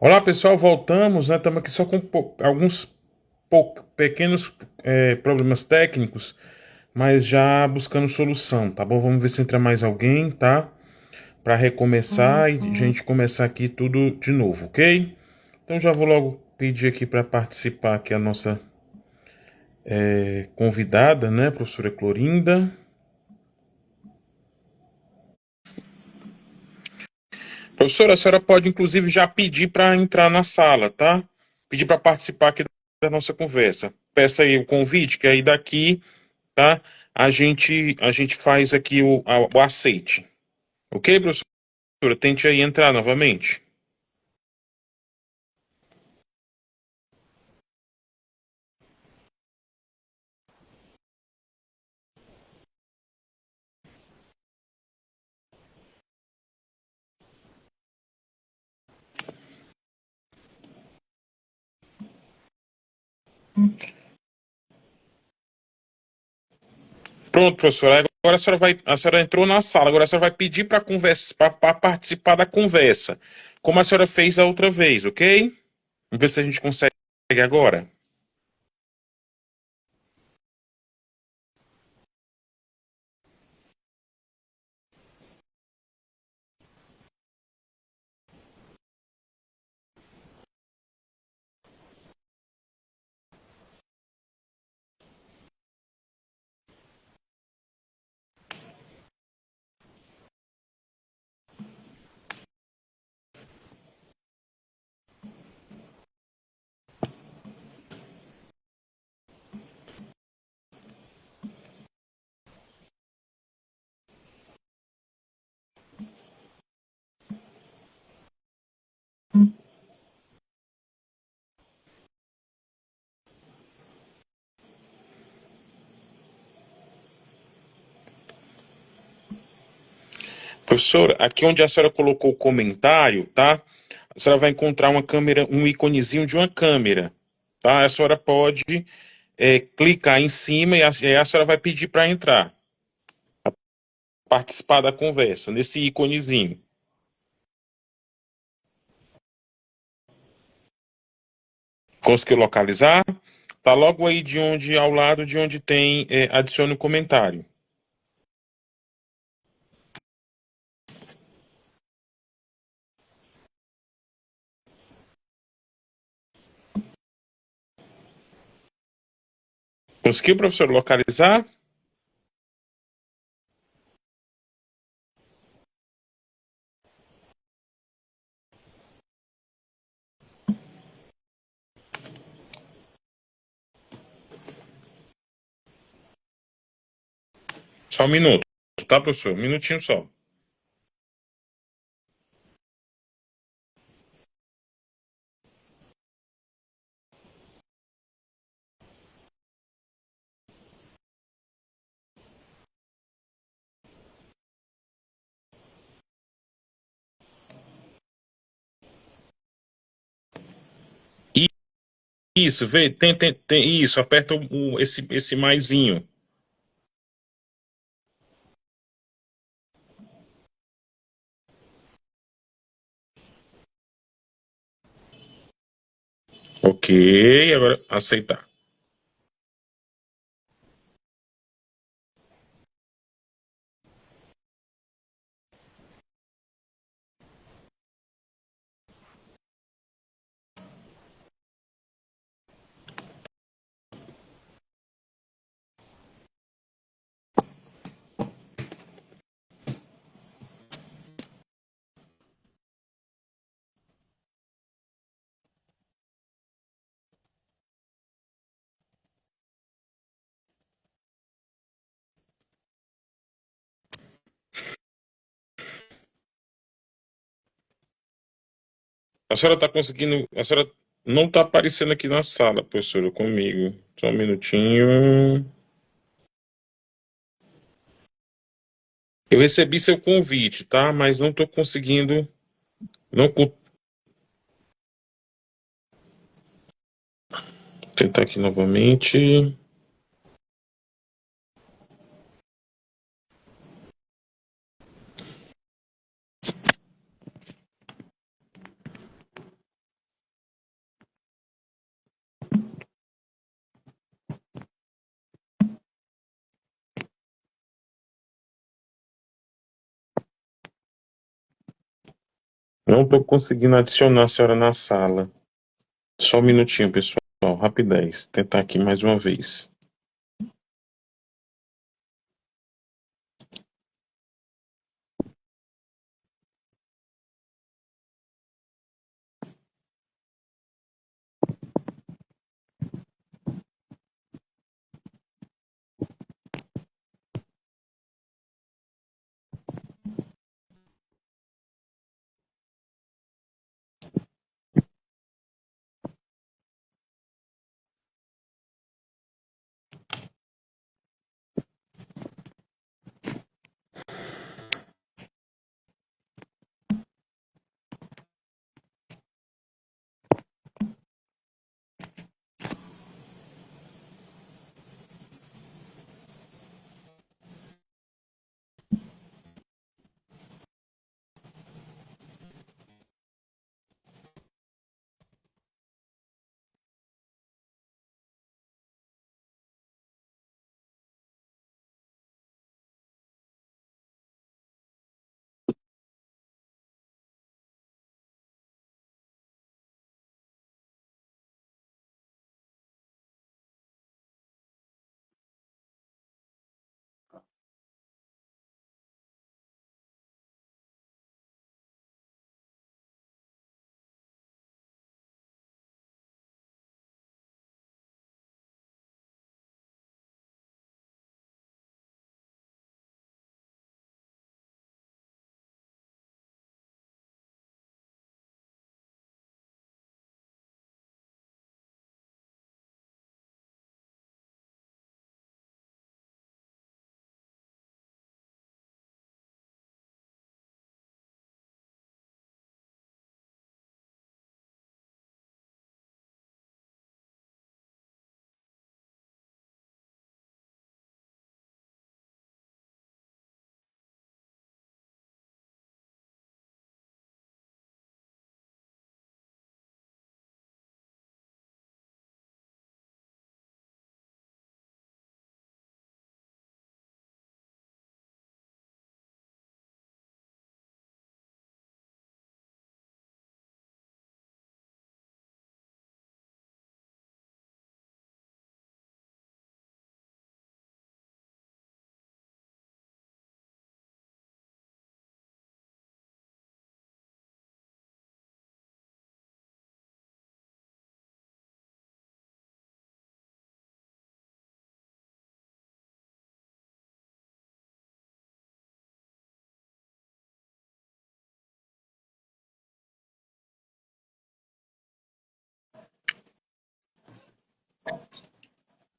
Olá pessoal, voltamos, né? Estamos aqui só com alguns pequenos problemas técnicos, mas já buscando solução, tá bom? Vamos ver se entra mais alguém, tá? Para recomeçar e a gente começar aqui tudo de novo, ok? Então já vou logo pedir aqui para participar aqui a nossa convidada, né? Professora Clorinda. Professora, a senhora pode inclusive já pedir para entrar na sala, tá? Pedir para participar aqui da nossa conversa. Peça aí o convite, que aí daqui, tá? A gente faz aqui o aceite. Ok, professora? Tente aí entrar novamente. Pronto, professora. Agora a senhora entrou na sala. Agora a senhora vai pedir para conversa, para participar da conversa, como a senhora fez da outra vez, ok? Vamos ver se a gente consegue agora. Professora, aqui onde a senhora colocou o comentário, tá? A senhora vai encontrar uma câmera, um íconezinho de uma câmera, tá? A senhora pode clicar em cima e aí a senhora vai pedir para entrar, participar da conversa, nesse íconezinho. Conseguiu localizar? Tá logo aí de onde, ao lado de onde tem adicione um comentário. Conseguiu, professor, localizar? Só um minuto, tá, professor? Um minutinho só. Isso, vê, isso, aperta esse maisinho. Ok, agora aceitar. A senhora está conseguindo. A senhora não está aparecendo aqui na sala, professora, comigo. Só um minutinho. Eu recebi seu convite, tá? Mas não estou conseguindo. Não, vou tentar aqui novamente. Não estou conseguindo adicionar a senhora na sala. Só um minutinho, pessoal. Rapidez. Tentar aqui mais uma vez.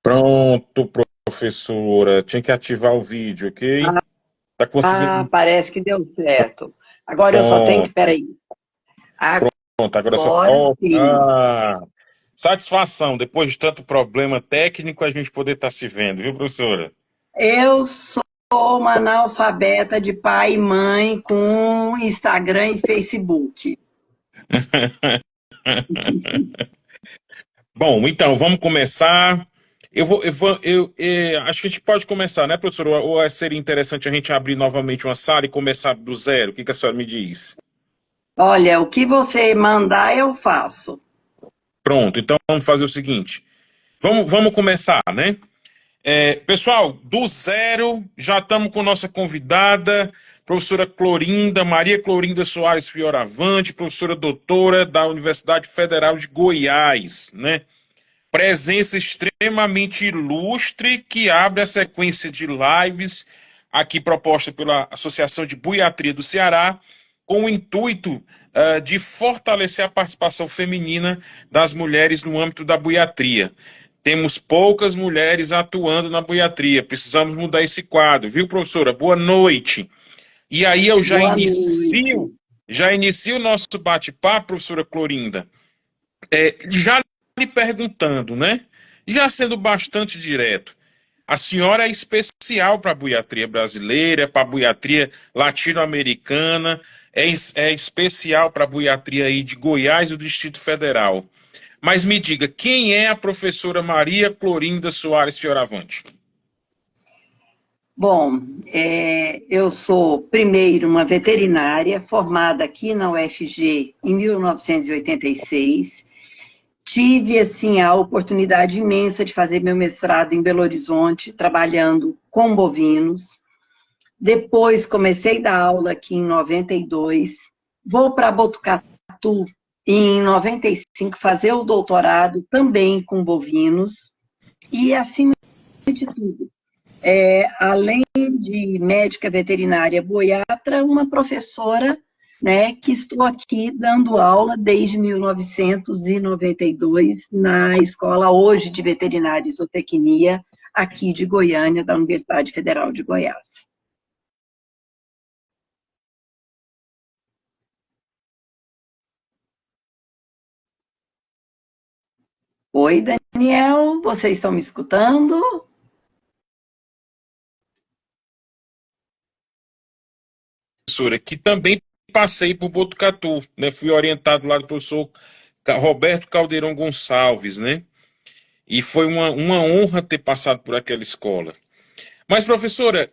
Pronto, professora. Tinha que ativar o vídeo, ok? Tá Ah, conseguindo? parece que deu certo. Agora eu só tenho Pronto, que, peraí. pronto. Agora só. Agora Ó, sim. satisfação. Depois de tanto problema técnico, a gente poder estar se vendo, viu, professora? Eu sou uma analfabeta de pai e mãe com Instagram e Facebook. Bom, então, vamos começar. Acho que a gente pode começar, né, professora? Ou seria interessante a gente abrir novamente uma sala e começar do zero? O que que a senhora me diz? Olha, o que você mandar eu faço. Pronto, então vamos fazer o seguinte. Vamos começar, né? Pessoal, do zero, já estamos com nossa convidada, professora Clorinda, Maria Clorinda Soares Fioravante, professora doutora da Universidade Federal de Goiás, né? Presença extremamente ilustre que abre a sequência de lives aqui proposta pela Associação de Buiatria do Ceará, com o intuito de fortalecer a participação feminina das mulheres no âmbito da buiatria. Temos poucas mulheres atuando na buiatria, precisamos mudar esse quadro, viu, professora? Boa noite. E aí eu Boa noite. já inicio o nosso bate-papo, professora Clorinda, já lhe perguntando, né? Já sendo bastante direto, a senhora é especial para a buiatria brasileira, para a buiatria latino-americana, é especial para a buiatria aí de Goiás e do Distrito Federal. Mas me diga, quem é a professora Maria Clorinda Soares Fioravante? Bom, eu sou, primeiro, uma veterinária formada aqui na UFG em 1986. Tive, assim, a oportunidade imensa de fazer meu mestrado em Belo Horizonte, trabalhando com bovinos. Depois, comecei a dar aula aqui em 92. Vou para Botucatu em 95 fazer o doutorado também com bovinos. E, acima de tudo, além de médica veterinária boiatra, uma professora, né, que estou aqui dando aula desde 1992 na Escola hoje de Veterinária e Zootecnia, aqui de Goiânia, da Universidade Federal de Goiás. Oi, Daniel, vocês estão me escutando? Professora, que também passei por Botucatu, né? Fui orientado lá do professor Roberto Caldeirão Gonçalves, né? E foi uma honra ter passado por aquela escola. Mas, professora,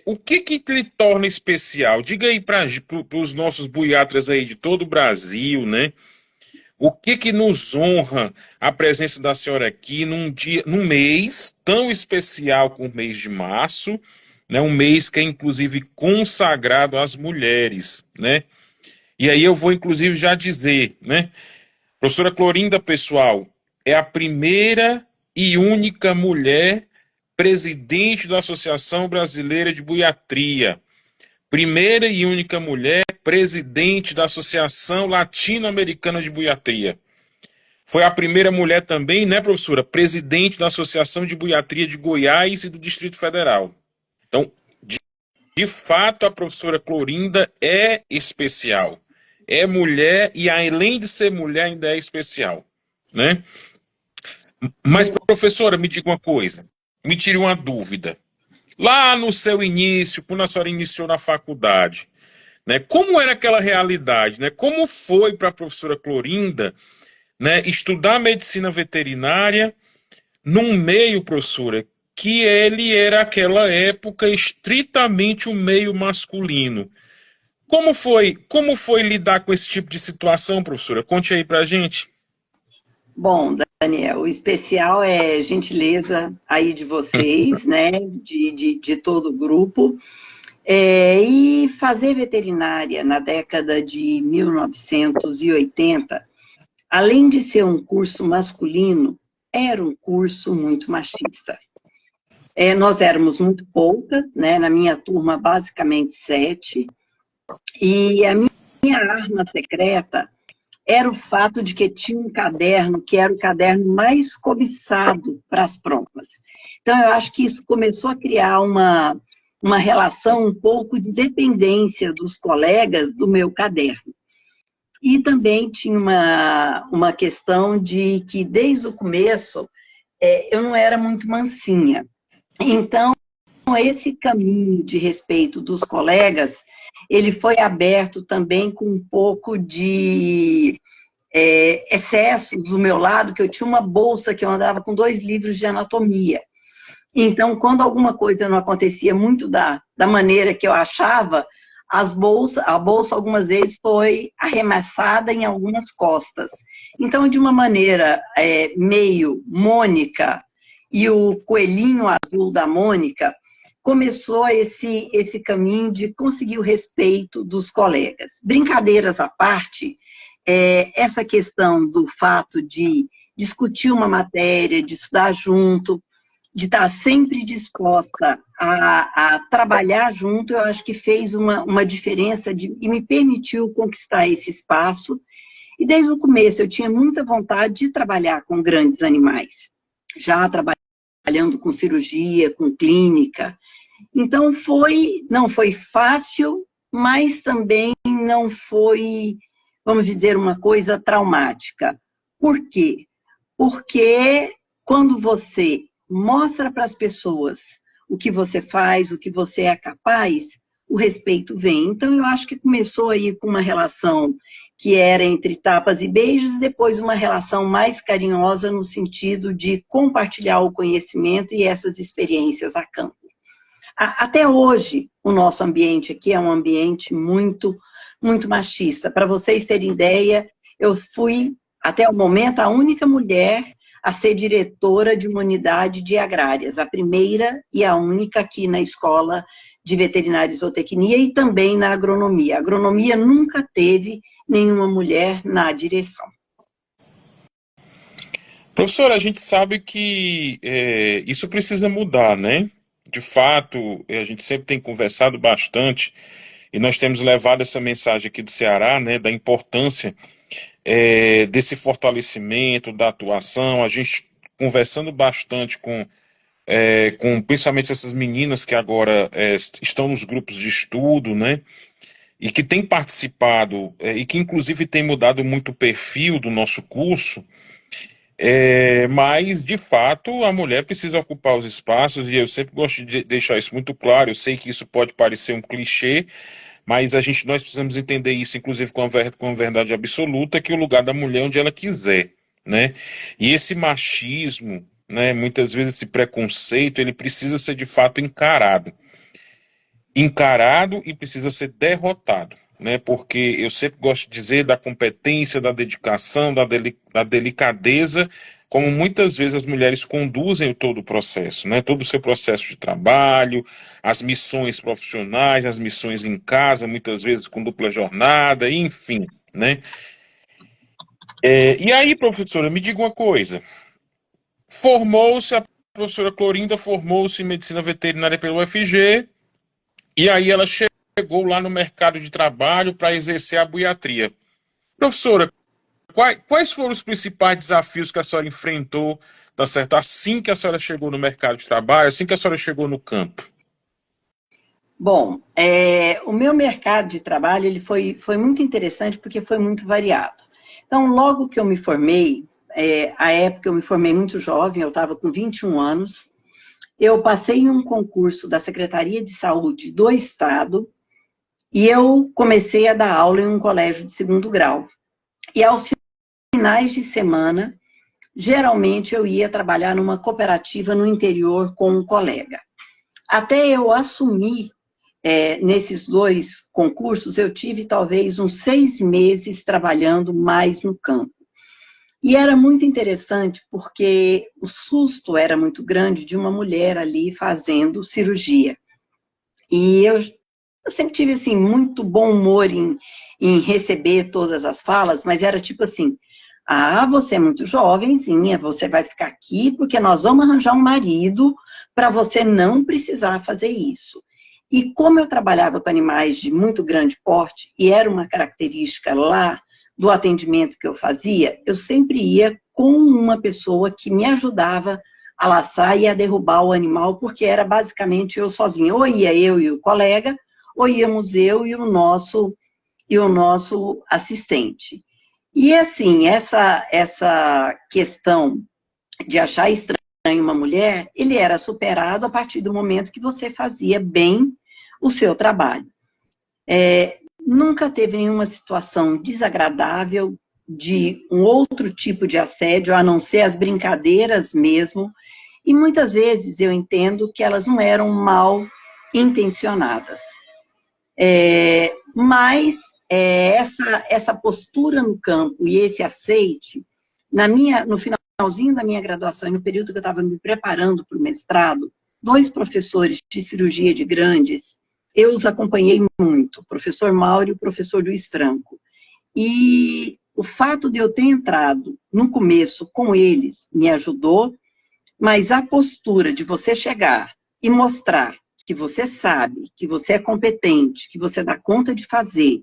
o que lhe torna especial? Diga aí para os nossos buiatras aí de todo o Brasil, né? O que nos honra a presença da senhora aqui num mês tão especial como o mês de março, né? Um mês que é inclusive consagrado às mulheres, né? E aí eu vou inclusive já dizer, né? Professora Clorinda, pessoal, é a primeira e única mulher presidente da Associação Brasileira de Buiatria. Primeira e única mulher presidente da Associação Latino-Americana de Buiatria. Foi a primeira mulher também, né, professora, presidente da Associação de Buiatria de Goiás e do Distrito Federal. Então, de fato, a professora Clorinda é especial. É mulher e, além de ser mulher, ainda é especial, né? Mas, professora, me diga uma coisa, me tire uma dúvida. Lá no seu início, quando a senhora iniciou na faculdade, né, como era aquela realidade, né? Como foi para a professora Clorinda, né, estudar medicina veterinária num meio, professora, que ele era aquela época estritamente um meio masculino? Como foi lidar com esse tipo de situação, professora? Conte aí pra gente. Bom, Daniel, o especial é gentileza aí de vocês, né, de todo o grupo. E fazer veterinária na década de 1980, além de ser um curso masculino, era um curso muito machista. Nós éramos muito poucas, né, na minha turma, basicamente 7, e a minha arma secreta era o fato de que tinha um caderno que era o caderno mais cobiçado para as provas. Então, eu acho que isso começou a criar uma relação um pouco de dependência dos colegas do meu caderno. E também tinha uma questão de que, desde o começo, eu não era muito mansinha. Então, esse caminho de respeito dos colegas, ele foi aberto também com um pouco de excessos do meu lado, que eu tinha uma bolsa que eu andava com 2 livros de anatomia. Então, quando alguma coisa não acontecia muito da maneira que eu achava, a bolsa algumas vezes foi arremessada em algumas costas. Então, de uma maneira meio Mônica, e o coelhinho azul da Mônica, começou esse caminho de conseguir o respeito dos colegas. Brincadeiras à parte, essa questão do fato de discutir uma matéria, de estudar junto, de estar sempre disposta a trabalhar junto, eu acho que fez uma diferença e me permitiu conquistar esse espaço. E desde o começo eu tinha muita vontade de trabalhar com grandes animais, já trabalhando com cirurgia, com clínica. Então não foi fácil, mas também não foi, vamos dizer, uma coisa traumática. Por quê? Porque quando você mostra para as pessoas o que você faz, o que você é capaz, o respeito vem. Então, eu acho que começou aí com uma relação que era entre tapas e beijos, e depois uma relação mais carinhosa no sentido de compartilhar o conhecimento e essas experiências a campo. até hoje, o nosso ambiente aqui é um ambiente muito, muito machista. Para vocês terem ideia, eu fui, até o momento, a única mulher a ser diretora de uma unidade de agrárias, a primeira e a única aqui na escola de veterinária e zootecnia e também na agronomia. A agronomia nunca teve nenhuma mulher na direção. Professora, a gente sabe que isso precisa mudar, né? De fato, a gente sempre tem conversado bastante e nós temos levado essa mensagem aqui do Ceará, né, da importância desse fortalecimento, da atuação, a gente conversando bastante com principalmente essas meninas que agora estão nos grupos de estudo, né, e que têm participado e que inclusive têm mudado muito o perfil do nosso curso. Mas, de fato, a mulher precisa ocupar os espaços, e eu sempre gosto de deixar isso muito claro. Eu sei que isso pode parecer um clichê, mas nós precisamos entender isso, inclusive com a verdade absoluta, que o lugar da mulher é onde ela quiser, né? E esse machismo, né, muitas vezes esse preconceito, ele precisa ser de fato encarado e precisa ser derrotado, né? Porque eu sempre gosto de dizer da competência, da dedicação, da delicadeza, como muitas vezes as mulheres conduzem todo o processo, né? Todo o seu processo de trabalho, as missões profissionais, as missões em casa, muitas vezes com dupla jornada, enfim, né? E aí, professora, me diga uma coisa. A professora Clorinda formou-se em medicina veterinária pelo UFG, e aí ela chegou lá no mercado de trabalho para exercer a buiatria. Professora, quais foram os principais desafios que a senhora enfrentou, tá certo? Assim que a senhora chegou no mercado de trabalho, assim que a senhora chegou no campo? Bom, o meu mercado de trabalho ele foi muito interessante porque foi muito variado. Então, logo que eu me formei, a época eu me formei muito jovem, eu estava com 21 anos, eu passei em um concurso da Secretaria de Saúde do Estado e eu comecei a dar aula em um colégio de segundo grau. E aos finais de semana, geralmente eu ia trabalhar numa cooperativa no interior com um colega. Até eu assumir nesses dois concursos, eu tive talvez uns 6 meses trabalhando mais no campo. E era muito interessante porque o susto era muito grande de uma mulher ali fazendo cirurgia. E eu sempre tive, assim, muito bom humor em receber todas as falas, mas era tipo assim, você é muito jovenzinha, você vai ficar aqui porque nós vamos arranjar um marido para você não precisar fazer isso. E como eu trabalhava com animais de muito grande porte, e era uma característica lá do atendimento que eu fazia, eu sempre ia com uma pessoa que me ajudava a laçar e a derrubar o animal, porque era basicamente eu sozinha. Ou ia eu e o colega, ou íamos eu e o nosso assistente. E assim, essa questão de achar estranho uma mulher, ele era superado a partir do momento que você fazia bem o seu trabalho. Nunca teve nenhuma situação desagradável de um outro tipo de assédio, a não ser as brincadeiras mesmo, e muitas vezes eu entendo que elas não eram mal intencionadas. Mas essa postura no campo e esse aceite, no finalzinho da minha graduação, no período que eu estava me preparando para o mestrado, 2 professores de cirurgia de grandes, eu os acompanhei muito, o professor Mauro e o professor Luiz Franco. E o fato de eu ter entrado no começo com eles me ajudou, mas a postura de você chegar e mostrar que você sabe, que você é competente, que você dá conta de fazer,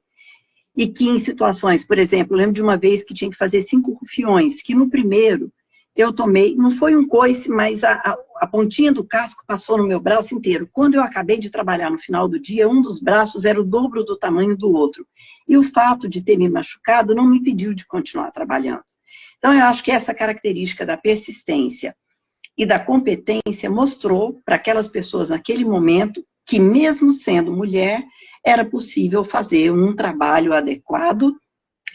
e que em situações, por exemplo, eu lembro de uma vez que tinha que fazer 5 rufiões, que no primeiro eu tomei, não foi um coice, mas a pontinha do casco passou no meu braço inteiro. Quando eu acabei de trabalhar no final do dia, um dos braços era o dobro do tamanho do outro. E o fato de ter me machucado não me impediu de continuar trabalhando. Então, eu acho que essa característica da persistência e da competência mostrou para aquelas pessoas naquele momento que, mesmo sendo mulher, era possível fazer um trabalho adequado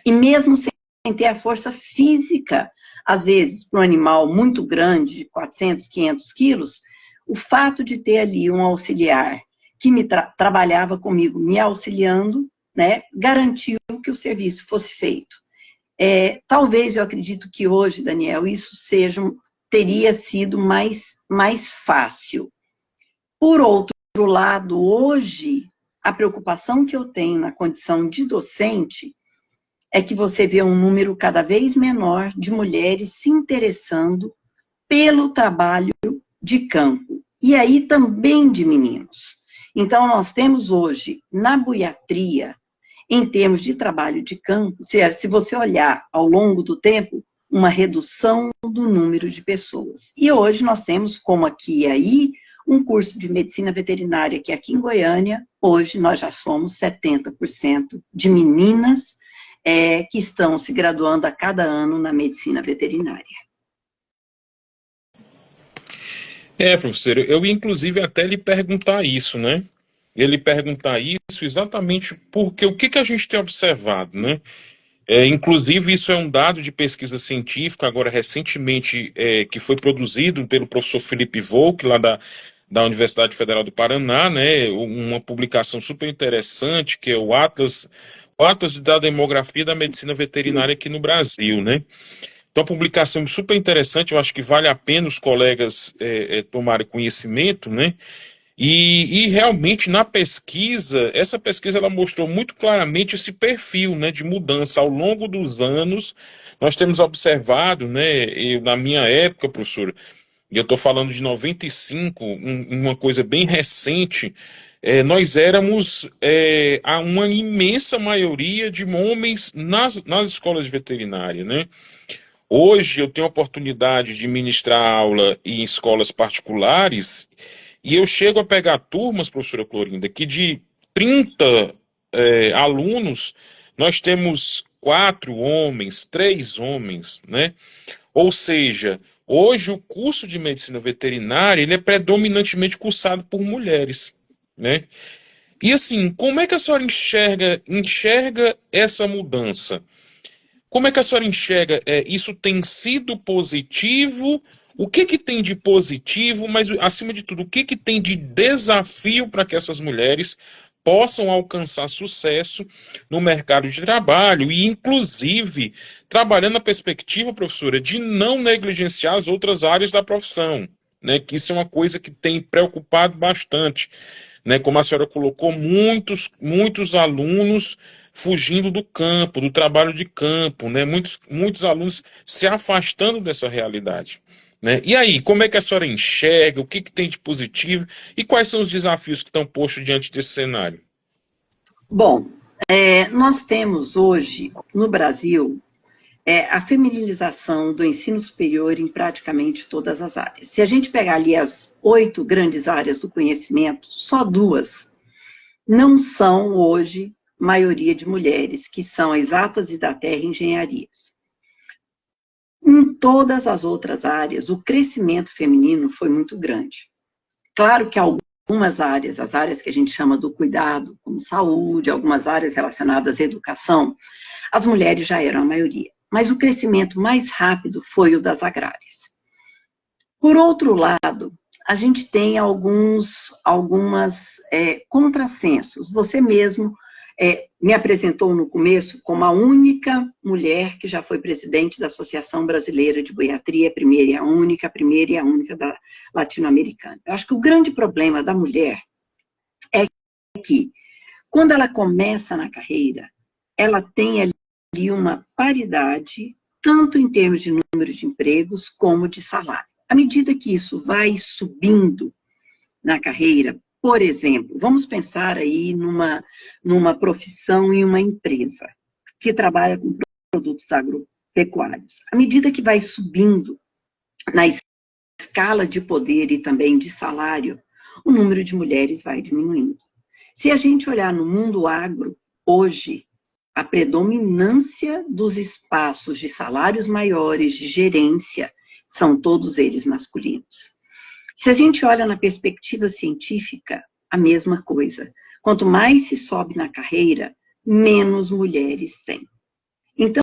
e mesmo sem ter a força física, às vezes, para um animal muito grande, de 400, 500 quilos, o fato de ter ali um auxiliar que trabalhava comigo, me auxiliando, né, garantiu que o serviço fosse feito. Talvez, eu acredito que hoje, Daniel, isso teria sido mais fácil. Por outro lado, hoje, a preocupação que eu tenho na condição de docente é que você vê um número cada vez menor de mulheres se interessando pelo trabalho de campo. E aí também de meninos. Então, nós temos hoje, na buiatria, em termos de trabalho de campo, se você olhar ao longo do tempo, uma redução do número de pessoas. E hoje nós temos, como aqui e aí, um curso de medicina veterinária que aqui em Goiânia, hoje nós já somos 70% de meninas que estão se graduando a cada ano na medicina veterinária. Professor, eu inclusive até lhe perguntar isso, né? Ele perguntar isso exatamente porque o que a gente tem observado, né? Inclusive, isso é um dado de pesquisa científica, agora recentemente, que foi produzido pelo professor Felipe Volk, lá da Universidade Federal do Paraná, né? Uma publicação super interessante, que é o Atlas da Demografia da Medicina Veterinária aqui no Brasil, né? Então, uma publicação super interessante, eu acho que vale a pena os colegas tomarem conhecimento, né? E realmente na pesquisa, essa pesquisa ela mostrou muito claramente esse perfil, né, de mudança ao longo dos anos. Nós temos observado, né, na minha época, professor, e eu estou falando de 95, uma coisa bem recente, nós éramos uma imensa maioria de homens nas escolas de veterinária, né? Hoje eu tenho a oportunidade de ministrar aula em escolas particulares e eu chego a pegar turmas, professora Clorinda, que de 30 alunos, nós temos 4 homens, 3 homens, né? Ou seja, hoje o curso de medicina veterinária, ele é predominantemente cursado por mulheres, né? E assim, como é que a senhora enxerga essa mudança? Como é que a senhora enxerga? Isso tem sido positivo? O que tem de positivo, mas acima de tudo, o que tem de desafio para que essas mulheres possam alcançar sucesso no mercado de trabalho e, inclusive, trabalhando na perspectiva, professora, de não negligenciar as outras áreas da profissão, né? Que isso é uma coisa que tem preocupado bastante, né? Como a senhora colocou, muitos alunos fugindo do campo, do trabalho de campo, né? Muitos alunos se afastando dessa realidade, né? E aí, como é que a senhora enxerga, o que tem de positivo e quais são os desafios que estão postos diante desse cenário? Bom, nós temos hoje, no Brasil, a feminilização do ensino superior em praticamente todas as áreas. Se a gente pegar ali as 8 grandes áreas do conhecimento, só 2 não são hoje maioria de mulheres, que são exatas e da terra e engenharias. Em todas as outras áreas, o crescimento feminino foi muito grande. Claro que algumas áreas, as áreas que a gente chama do cuidado, como saúde, algumas áreas relacionadas à educação, as mulheres já eram a maioria. Mas o crescimento mais rápido foi o das agrárias. Por outro lado, a gente tem algumas contrassensos. Você mesmo me apresentou no começo como a única mulher que já foi presidente da Associação Brasileira de Buiatria, a primeira e a única da latino-americana. Eu acho que o grande problema da mulher é que, quando ela começa na carreira, ela tem ali uma paridade, tanto em termos de número de empregos, como de salário. À medida que isso vai subindo na carreira, por exemplo, vamos pensar aí numa profissão em uma empresa que trabalha com produtos agropecuários. À medida que vai subindo na escala de poder e também de salário, o número de mulheres vai diminuindo. Se a gente olhar no mundo agro, hoje, a predominância dos espaços de salários maiores, de gerência, são todos eles masculinos. Se a gente olha na perspectiva científica, a mesma coisa. Quanto mais se sobe na carreira, menos mulheres tem. Então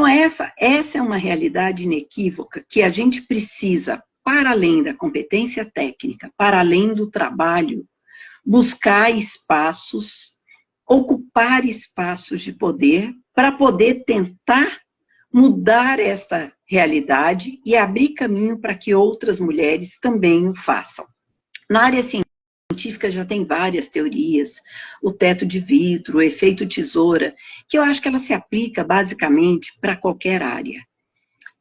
essa é uma realidade inequívoca que a gente precisa para além da competência técnica, para além do trabalho, buscar espaços, ocupar espaços de poder, para poder tentar mudar esta realidade e abrir caminho para que outras mulheres também o façam. Na área científica já tem várias teorias, o teto de vidro, o efeito tesoura, que eu acho que ela se aplica basicamente para qualquer área.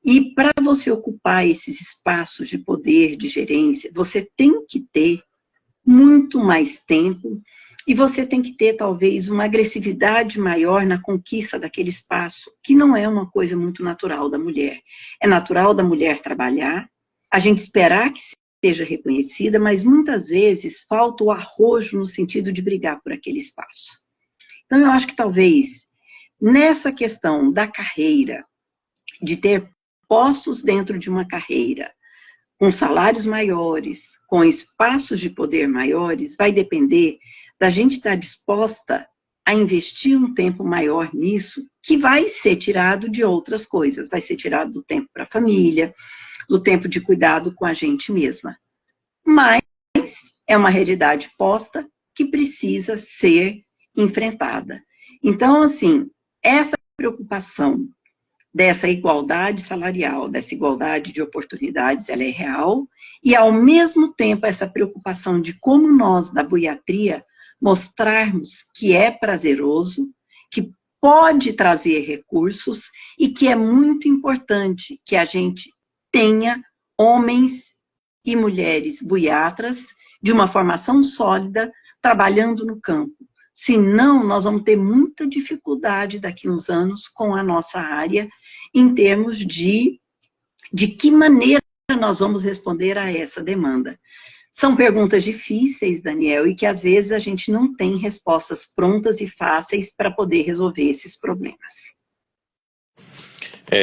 E para você ocupar esses espaços de poder, de gerência, você tem que ter muito mais tempo e você tem que ter, talvez, uma agressividade maior na conquista daquele espaço, que não é uma coisa muito natural da mulher. É natural da mulher trabalhar, a gente esperar que seja reconhecida, mas muitas vezes falta o arrojo no sentido de brigar por aquele espaço. Então, eu acho que talvez, nessa questão da carreira, de ter postos dentro de uma carreira, com salários maiores, com espaços de poder maiores, vai depender da gente estar disposta a investir um tempo maior nisso, que vai ser tirado de outras coisas, vai ser tirado do tempo para a família, do tempo de cuidado com a gente mesma. Mas é uma realidade posta que precisa ser enfrentada. Então, assim, essa preocupação dessa igualdade salarial, dessa igualdade de oportunidades, ela é real, e ao mesmo tempo essa preocupação de como nós, da buiatria, mostrarmos que é prazeroso, que pode trazer recursos e que é muito importante que a gente tenha homens e mulheres buiatras de uma formação sólida trabalhando no campo. Senão, nós vamos ter muita dificuldade daqui a uns anos com a nossa área, em termos de que maneira nós vamos responder a essa demanda. São perguntas difíceis, Daniel, e que às vezes a gente não tem respostas prontas e fáceis para poder resolver esses problemas.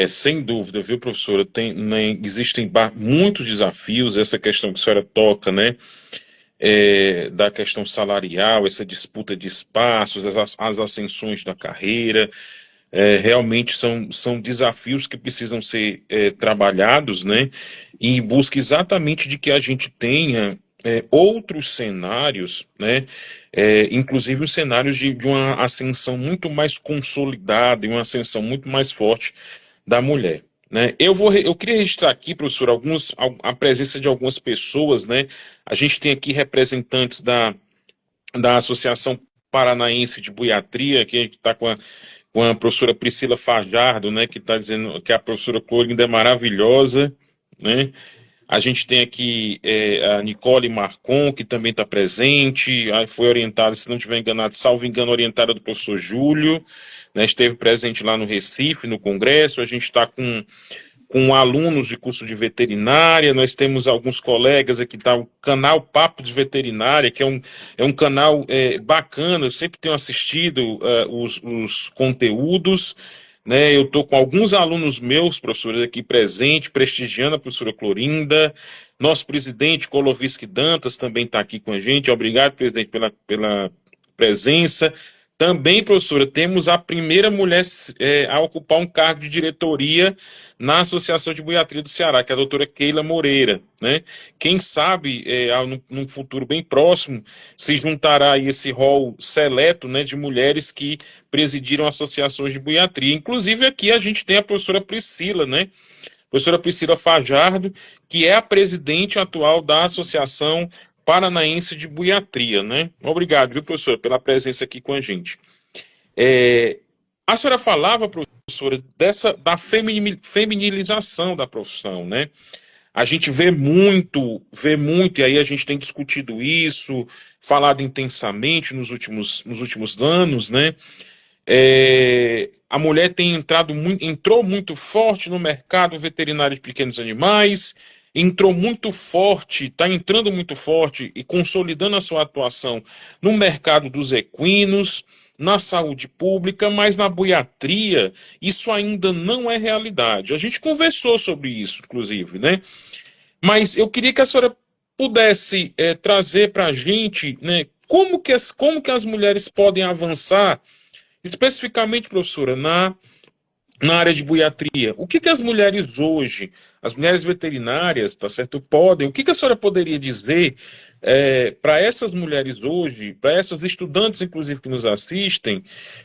Sem dúvida, viu, professora? Existem muitos desafios, essa questão que a senhora toca, né? Da questão salarial, essa disputa de espaços, as ascensões da carreira, realmente são desafios que precisam ser trabalhados, né? Em busca exatamente de que a gente tenha outros cenários, né? Inclusive os cenários de uma ascensão muito mais consolidada e uma ascensão muito mais forte da mulher. Né? Eu queria registrar aqui, professor, a presença de algumas pessoas, né? A gente tem aqui representantes da Associação Paranaense de Buiatria, que a gente está com a professora Priscila Fajardo, né? Que está dizendo que a professora Clorinda é maravilhosa, né? A gente tem aqui a Nicole Marcon, que também está presente, foi orientada, se não estiver enganado, salvo engano, orientada do professor Júlio, né, esteve presente lá no Recife, no Congresso. A gente está com alunos de curso de veterinária, nós temos alguns colegas aqui, tá, o canal Papo de Veterinária, que é um canal bacana, eu sempre tenho assistido os conteúdos, né? Eu estou com alguns alunos meus, professores, aqui presentes, prestigiando a professora Clorinda. Nosso presidente, Koloviski Dantas, também está aqui com a gente. Obrigado, presidente, pela presença. Também, professora, temos a primeira mulher a ocupar um cargo de diretoria na Associação de Buiatria do Ceará, que é a doutora Keila Moreira, né? Quem sabe, num futuro bem próximo, se juntará aí esse rol seleto, né, de mulheres que presidiram associações de buiatria. Inclusive aqui a gente tem a professora Priscila, né? Professora Priscila Fajardo, que é a presidente atual da Associação Paranaense de Buiatria, né? Obrigado, viu, professora, pela presença aqui com a gente. A senhora falava, professora, da feminilização da profissão, né? A gente vê muito, e aí a gente tem discutido isso, falado intensamente nos últimos anos, né? A mulher entrou muito forte no mercado veterinário de pequenos animais, está entrando muito forte e consolidando a sua atuação no mercado dos equinos, na saúde pública, mas na buiatria isso ainda não é realidade. A gente conversou sobre isso, inclusive, né? Mas eu queria que a senhora pudesse trazer para a gente, né, como que as mulheres podem avançar, especificamente, professora, na área de buiatria. O que as mulheres hoje, as mulheres veterinárias, tá certo, podem, o que a senhora poderia dizer para essas mulheres hoje, para essas estudantes, inclusive, que nos assistem,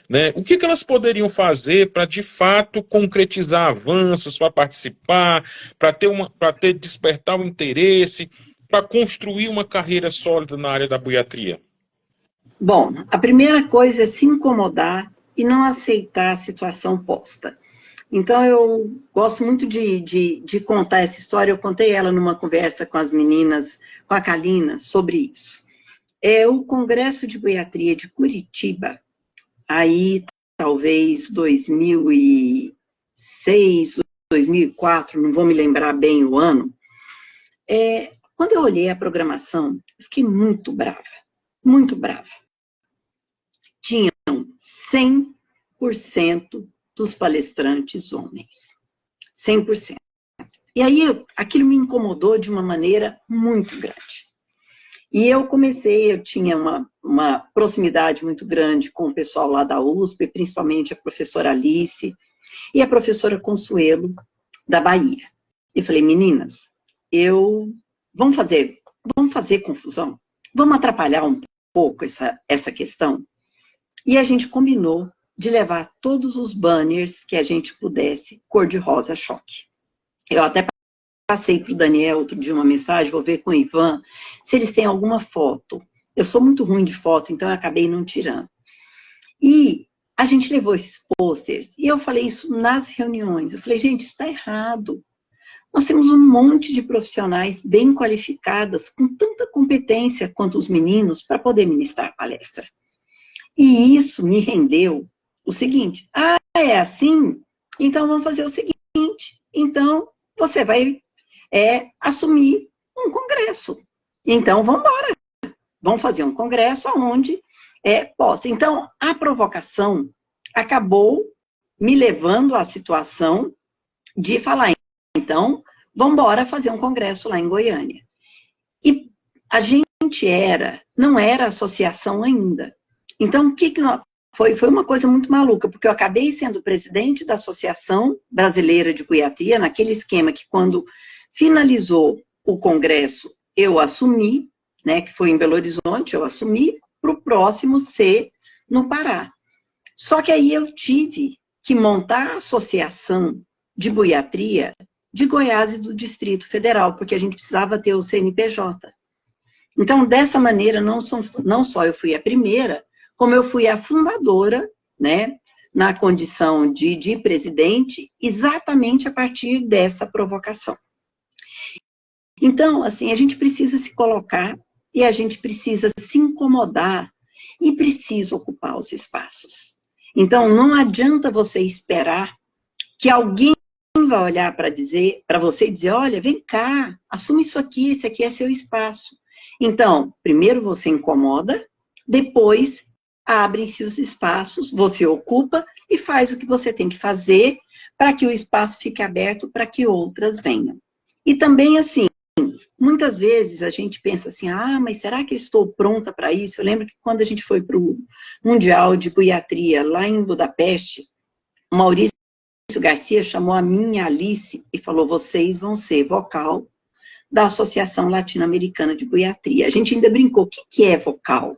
né, o que elas poderiam fazer para, de fato, concretizar avanços, para participar, para despertar o interesse, para construir uma carreira sólida na área da buiatria? Bom, a primeira coisa é se incomodar e não aceitar a situação posta. Então, eu gosto muito de contar essa história. Eu contei ela numa conversa com as meninas, com a Kalina, sobre isso. É o Congresso de Buiatria de Curitiba, aí talvez 2006, 2004, não vou me lembrar bem o ano. Quando eu olhei a programação, eu fiquei muito brava, muito brava. Tinham 100% dos palestrantes homens. 100%. E aí, aquilo me incomodou de uma maneira muito grande. E eu tinha uma proximidade muito grande com o pessoal lá da USP, principalmente a professora Alice e a professora Consuelo, da Bahia. E falei, meninas, vamos fazer confusão? Vamos atrapalhar um pouco essa questão? E a gente combinou de levar todos os banners que a gente pudesse, cor-de-rosa choque. Eu até passei para o Daniel outro dia uma mensagem, vou ver com o Ivan, se eles têm alguma foto. Eu sou muito ruim de foto, então eu acabei não tirando. E a gente levou esses pôsteres, e eu falei isso nas reuniões. Eu falei, gente, isso está errado. Nós temos um monte de profissionais bem qualificadas, com tanta competência quanto os meninos, para poder ministrar palestra. E isso me rendeu o seguinte, é assim? Então vamos fazer o seguinte, então você vai assumir um congresso. Então vamos embora, vamos fazer um congresso onde possa. Então a provocação acabou me levando à situação de falar, então vamos embora fazer um congresso lá em Goiânia. E a gente não era associação ainda. Então, o que foi uma coisa muito maluca, porque eu acabei sendo presidente da Associação Brasileira de Buiatria, naquele esquema que quando finalizou o congresso, eu assumi, né, que foi em Belo Horizonte, eu assumi, para o próximo ser no Pará. Só que aí eu tive que montar a Associação de Buiatria de Goiás e do Distrito Federal, porque a gente precisava ter o CNPJ. Então, dessa maneira, não só eu fui a primeira, como eu fui a fundadora, né, na condição de presidente, exatamente a partir dessa provocação. Então, assim, a gente precisa se colocar e a gente precisa se incomodar e precisa ocupar os espaços. Então, não adianta você esperar que alguém vai olhar para você e dizer, olha, vem cá, assume isso aqui, esse aqui é seu espaço. Então, primeiro você incomoda, depois abrem-se os espaços, você ocupa e faz o que você tem que fazer para que o espaço fique aberto para que outras venham. E também, assim, muitas vezes a gente pensa assim, mas será que eu estou pronta para isso? Eu lembro que quando a gente foi para o Mundial de Buiatria, lá em Budapeste, o Maurício Garcia chamou a minha Alice e falou, vocês vão ser vocal da Associação Latino-Americana de Buiatria. A gente ainda brincou, o que é vocal?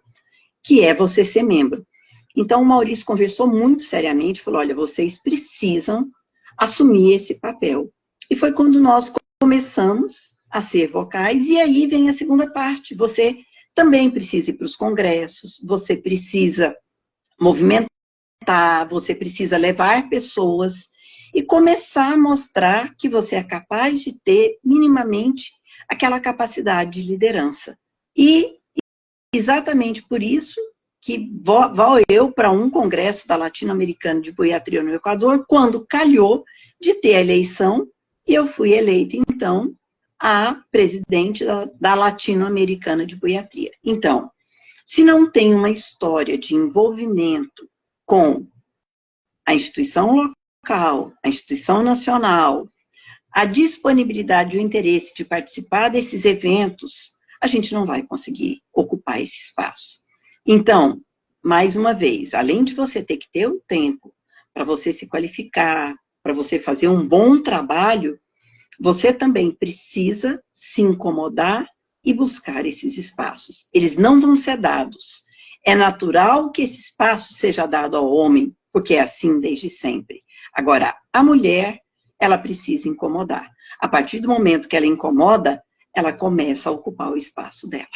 Que é você ser membro. Então, o Maurício conversou muito seriamente, falou, olha, vocês precisam assumir esse papel. E foi quando nós começamos a ser vocais, e aí vem a segunda parte, você também precisa ir para os congressos, você precisa movimentar, você precisa levar pessoas e começar a mostrar que você é capaz de ter minimamente aquela capacidade de liderança. E exatamente por isso que vou eu para um congresso da Latino-Americana de Buiatria no Equador, quando calhou de ter a eleição, e eu fui eleita, então, a presidente da Latino-Americana de Buiatria. Então, se não tem uma história de envolvimento com a instituição local, a instituição nacional, a disponibilidade e o interesse de participar desses eventos, a gente não vai conseguir ocupar esse espaço. Então, mais uma vez, além de você ter que ter o tempo para você se qualificar, para você fazer um bom trabalho, você também precisa se incomodar e buscar esses espaços. Eles não vão ser dados. É natural que esse espaço seja dado ao homem, porque é assim desde sempre. Agora, a mulher, ela precisa incomodar. A partir do momento que ela incomoda, ela começa a ocupar o espaço dela.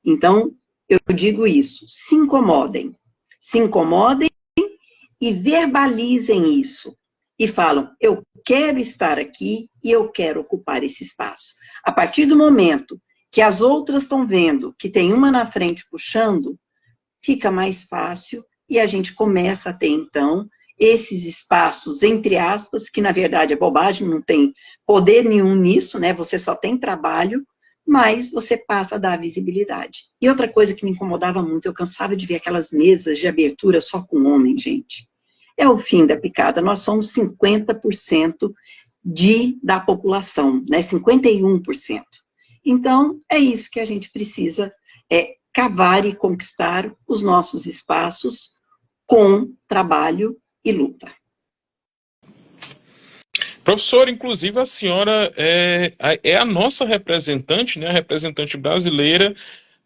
Então, eu digo isso, se incomodem e verbalizem isso. E falam, eu quero estar aqui e eu quero ocupar esse espaço. A partir do momento que as outras estão vendo que tem uma na frente puxando, fica mais fácil e a gente começa a ter, então, esses espaços, entre aspas, que na verdade é bobagem, não tem poder nenhum nisso, né? Você só tem trabalho, mas você passa a dar visibilidade. E outra coisa que me incomodava muito, eu cansava de ver aquelas mesas de abertura só com homem, gente. É o fim da picada, nós somos 50% da população, né? 51%. Então, é isso que a gente precisa cavar e conquistar os nossos espaços com trabalho e luta. Professora, inclusive a senhora é a nossa representante, né, a representante brasileira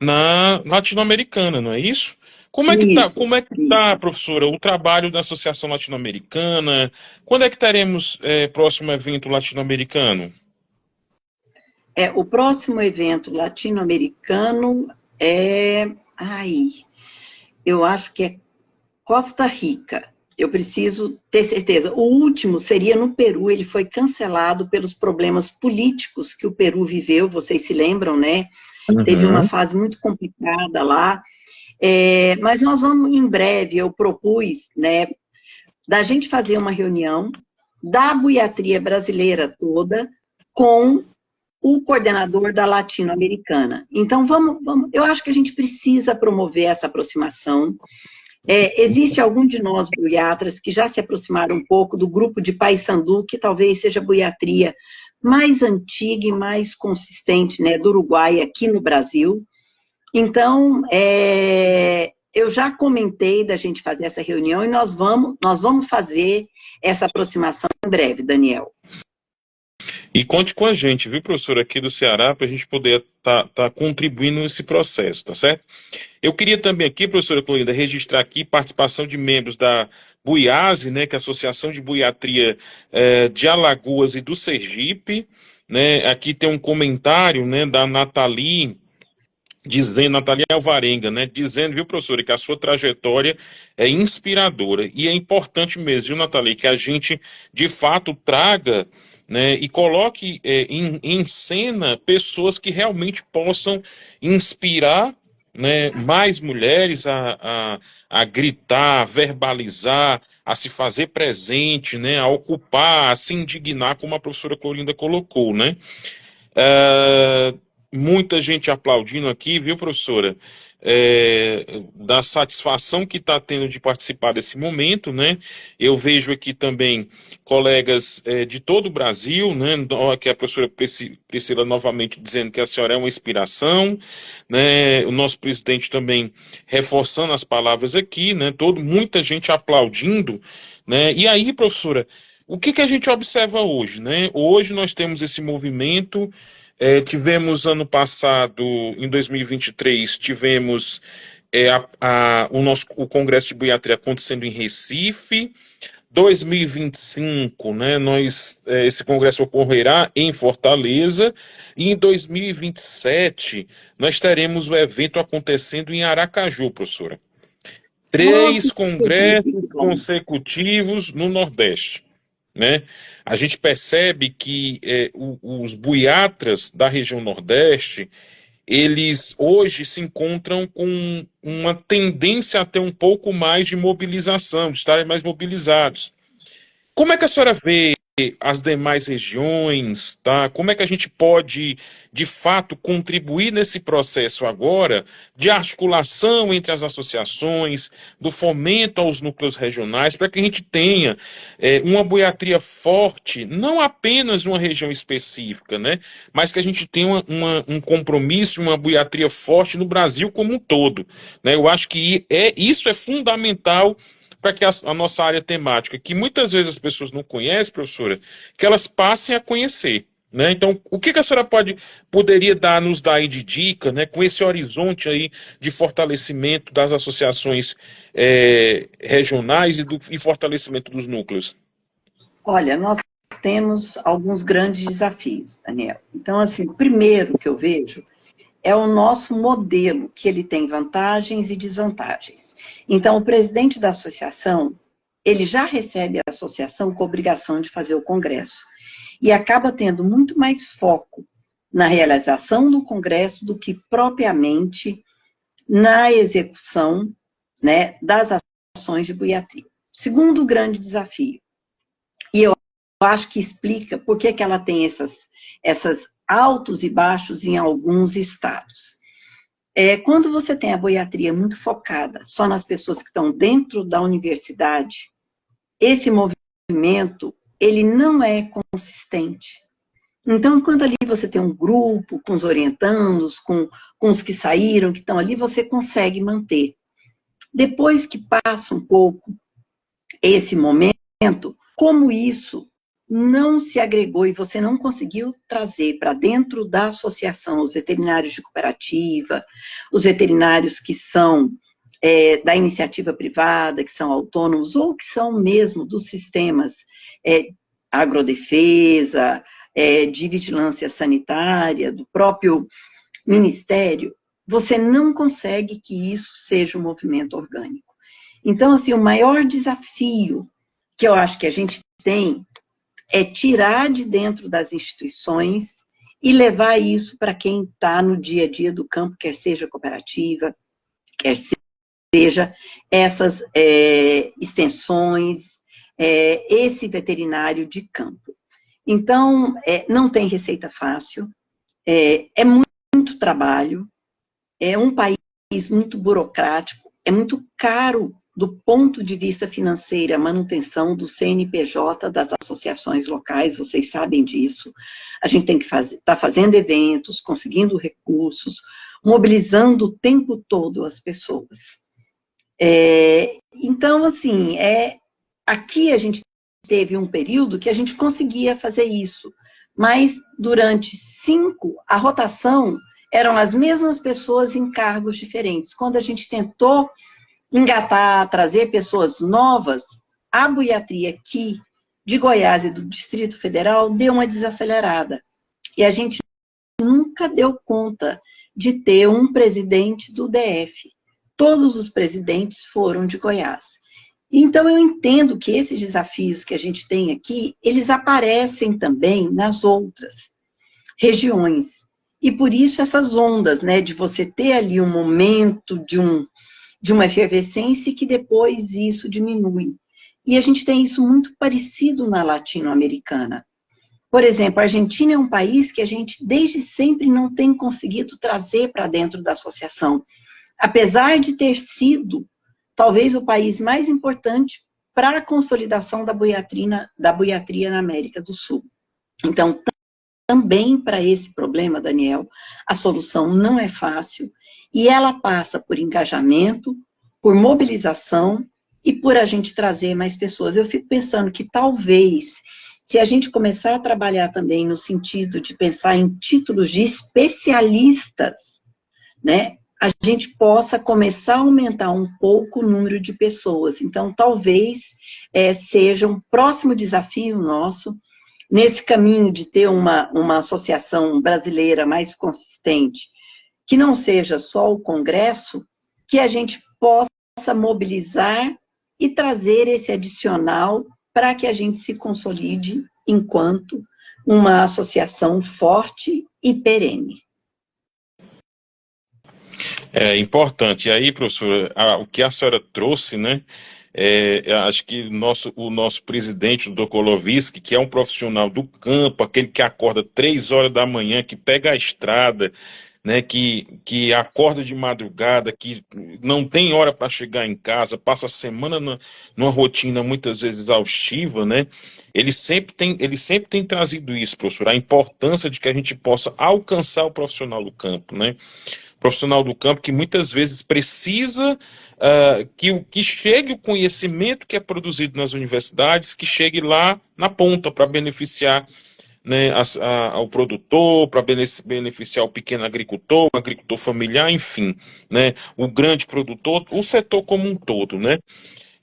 na latino-americana, não é isso? Como é que tá, professora, o trabalho da Associação Latino-Americana? Quando é que teremos próximo evento latino-americano? O próximo evento latino-americano eu acho que é Costa Rica. Eu preciso ter certeza. O último seria no Peru, ele foi cancelado pelos problemas políticos que o Peru viveu, vocês se lembram, né? Uhum. Teve uma fase muito complicada lá. Mas nós vamos, em breve, eu propus, né, da gente fazer uma reunião da buiatria brasileira toda com o coordenador da latino-americana. Então, vamos, eu acho que a gente precisa promover essa aproximação. Existe algum de nós, buiatras, que já se aproximaram um pouco do grupo de Paissandu, que talvez seja a buiatria mais antiga e mais consistente, né, do Uruguai aqui no Brasil. Então, eu já comentei da gente fazer essa reunião e nós vamos fazer essa aproximação em breve, Daniel. E conte com a gente, viu, professora, aqui do Ceará, para a gente poder tá contribuindo nesse processo, tá certo? Eu queria também aqui, professora Clorinda, registrar aqui participação de membros da Buiase, né, que é a Associação de Buiatria de Alagoas e do Sergipe, né? Aqui tem um comentário, né, da Nathalie Alvarenga, né, dizendo, viu, professora, que a sua trajetória é inspiradora, e é importante mesmo, viu, Nathalie, que a gente, de fato, traga, né, e coloque em cena pessoas que realmente possam inspirar, né, mais mulheres a gritar, a verbalizar, a se fazer presente, né, a ocupar, a se indignar, como a professora Clorinda colocou, né. Muita gente aplaudindo aqui, viu, professora? Da satisfação que está tendo de participar desse momento, né? Eu vejo aqui também colegas de todo o Brasil, né? Que a professora Priscila novamente dizendo que a senhora é uma inspiração, né? O nosso presidente também reforçando as palavras aqui, né? Muita gente aplaudindo, né? E aí, professora, o que a gente observa hoje, né? Hoje nós temos esse movimento. Tivemos ano passado, em 2023, tivemos o Congresso de Buiatria acontecendo em Recife. 2025, né, esse congresso ocorrerá em Fortaleza, e em 2027 nós teremos o evento acontecendo em Aracaju, professora. 3 congressos consecutivos no Nordeste. Né? A gente percebe que os buiatras da região Nordeste, eles hoje se encontram com uma tendência a ter um pouco mais de mobilização, de estarem mais mobilizados. Como é que a senhora vê as demais regiões, tá? Como é que a gente pode, de fato, contribuir nesse processo agora de articulação entre as associações, do fomento aos núcleos regionais, para que a gente tenha uma buiatria forte, não apenas uma região específica, né? Mas que a gente tenha um compromisso, uma buiatria forte no Brasil como um todo, né? Eu acho que isso é fundamental para que a nossa área temática, que muitas vezes as pessoas não conhecem, professora, que elas passem a conhecer, né? Então, o que a senhora poderia nos dar aí de dica, né, com esse horizonte aí de fortalecimento das associações regionais e fortalecimento dos núcleos? Olha, nós temos alguns grandes desafios, Daniel. Então, assim, o primeiro que eu vejo é o nosso modelo, que ele tem vantagens e desvantagens. Então, o presidente da associação, ele já recebe a associação com a obrigação de fazer o congresso, e acaba tendo muito mais foco na realização do congresso do que propriamente na execução, né, das ações de Boiatri. Segundo grande desafio, e eu acho que explica por que ela tem essas altos e baixos em alguns estados. Quando você tem a boiatria muito focada só nas pessoas que estão dentro da universidade, esse movimento, ele não é consistente. Então, enquanto ali você tem um grupo com os orientandos, com os que saíram, que estão ali, você consegue manter. Depois que passa um pouco esse momento, como isso não se agregou e você não conseguiu trazer para dentro da associação os veterinários de cooperativa, os veterinários que são da iniciativa privada, que são autônomos, ou que são mesmo dos sistemas agrodefesa, de vigilância sanitária, do próprio ministério, você não consegue que isso seja um movimento orgânico. Então, assim, o maior desafio que eu acho que a gente tem é tirar de dentro das instituições e levar isso para quem está no dia a dia do campo, quer seja cooperativa, quer seja essas extensões, esse veterinário de campo. Então, não tem receita fácil, é muito trabalho, é um país muito burocrático, é muito caro do ponto de vista financeiro, a manutenção do CNPJ das associações locais, vocês sabem disso. A gente tem que tá fazendo eventos, conseguindo recursos, mobilizando o tempo todo as pessoas. Então, assim, aqui a gente teve um período que a gente conseguia fazer isso, mas durante 5, a rotação eram as mesmas pessoas em cargos diferentes. Quando a gente tentou engatar, trazer pessoas novas, a Boiatri aqui de Goiás e do Distrito Federal deu uma desacelerada. E a gente nunca deu conta de ter um presidente do DF. Todos os presidentes foram de Goiás. Então, eu entendo que esses desafios que a gente tem aqui, eles aparecem também nas outras regiões. E por isso essas ondas, né, de você ter ali um momento de uma efervescência que depois isso diminui. E a gente tem isso muito parecido na latino-americana. Por exemplo, a Argentina é um país que a gente desde sempre não tem conseguido trazer para dentro da associação, apesar de ter sido talvez o país mais importante para a consolidação da boiatria na América do Sul. Então, também para esse problema, Daniel, a solução não é fácil e ela passa por engajamento, por mobilização e por a gente trazer mais pessoas. Eu fico pensando que talvez, se a gente começar a trabalhar também no sentido de pensar em títulos de especialistas, né, a gente possa começar a aumentar um pouco o número de pessoas. Então, talvez seja um próximo desafio nosso, nesse caminho de ter uma associação brasileira mais consistente, que não seja só o Congresso, que a gente possa mobilizar e trazer esse adicional para que a gente se consolide enquanto uma associação forte e perene. É importante. E aí, professora, o que a senhora trouxe, né? Acho que o nosso presidente, o Dr. Koloviski, que é um profissional do campo, aquele que acorda 3 horas da manhã, que pega a estrada, né, que acorda de madrugada, que não tem hora para chegar em casa, passa a semana numa rotina muitas vezes exaustiva, né? Ele sempre tem trazido isso, professor, a importância de que a gente possa alcançar o profissional do campo, né? profissional do campo que muitas vezes precisa que chegue o conhecimento que é produzido nas universidades, que chegue lá na ponta para beneficiar, né, ao produtor, para beneficiar o pequeno agricultor, o agricultor familiar, enfim, né, o grande produtor, o setor como um todo, né?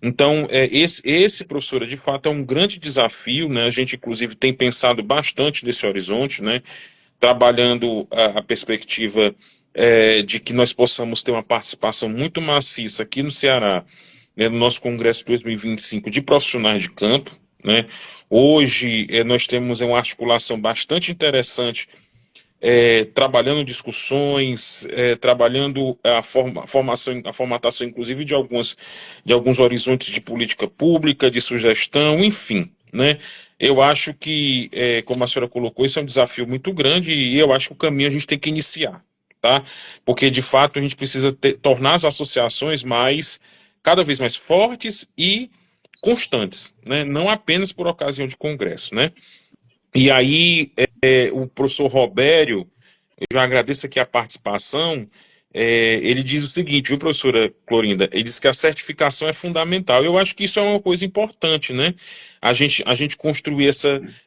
Então, esse, professora, de fato, é um grande desafio, né? A gente, inclusive, tem pensado bastante nesse horizonte, né? Trabalhando a perspectiva de que nós possamos ter uma participação muito maciça aqui no Ceará, né, no nosso Congresso 2025 de profissionais de campo, né? Hoje nós temos uma articulação bastante interessante, trabalhando discussões, trabalhando a formatação, inclusive, de alguns horizontes de política pública, de sugestão, enfim, né? Eu acho que, como a senhora colocou, isso é um desafio muito grande e eu acho que o caminho a gente tem que iniciar, tá? Porque, de fato, a gente precisa tornar as associações cada vez mais fortes e constantes, né? Não apenas por ocasião de congresso, né? E aí, o professor Robério, eu já agradeço aqui a participação, ele diz o seguinte, viu, professora Clorinda? Ele diz que a certificação é fundamental. Eu acho que isso é uma coisa importante, né? A gente construir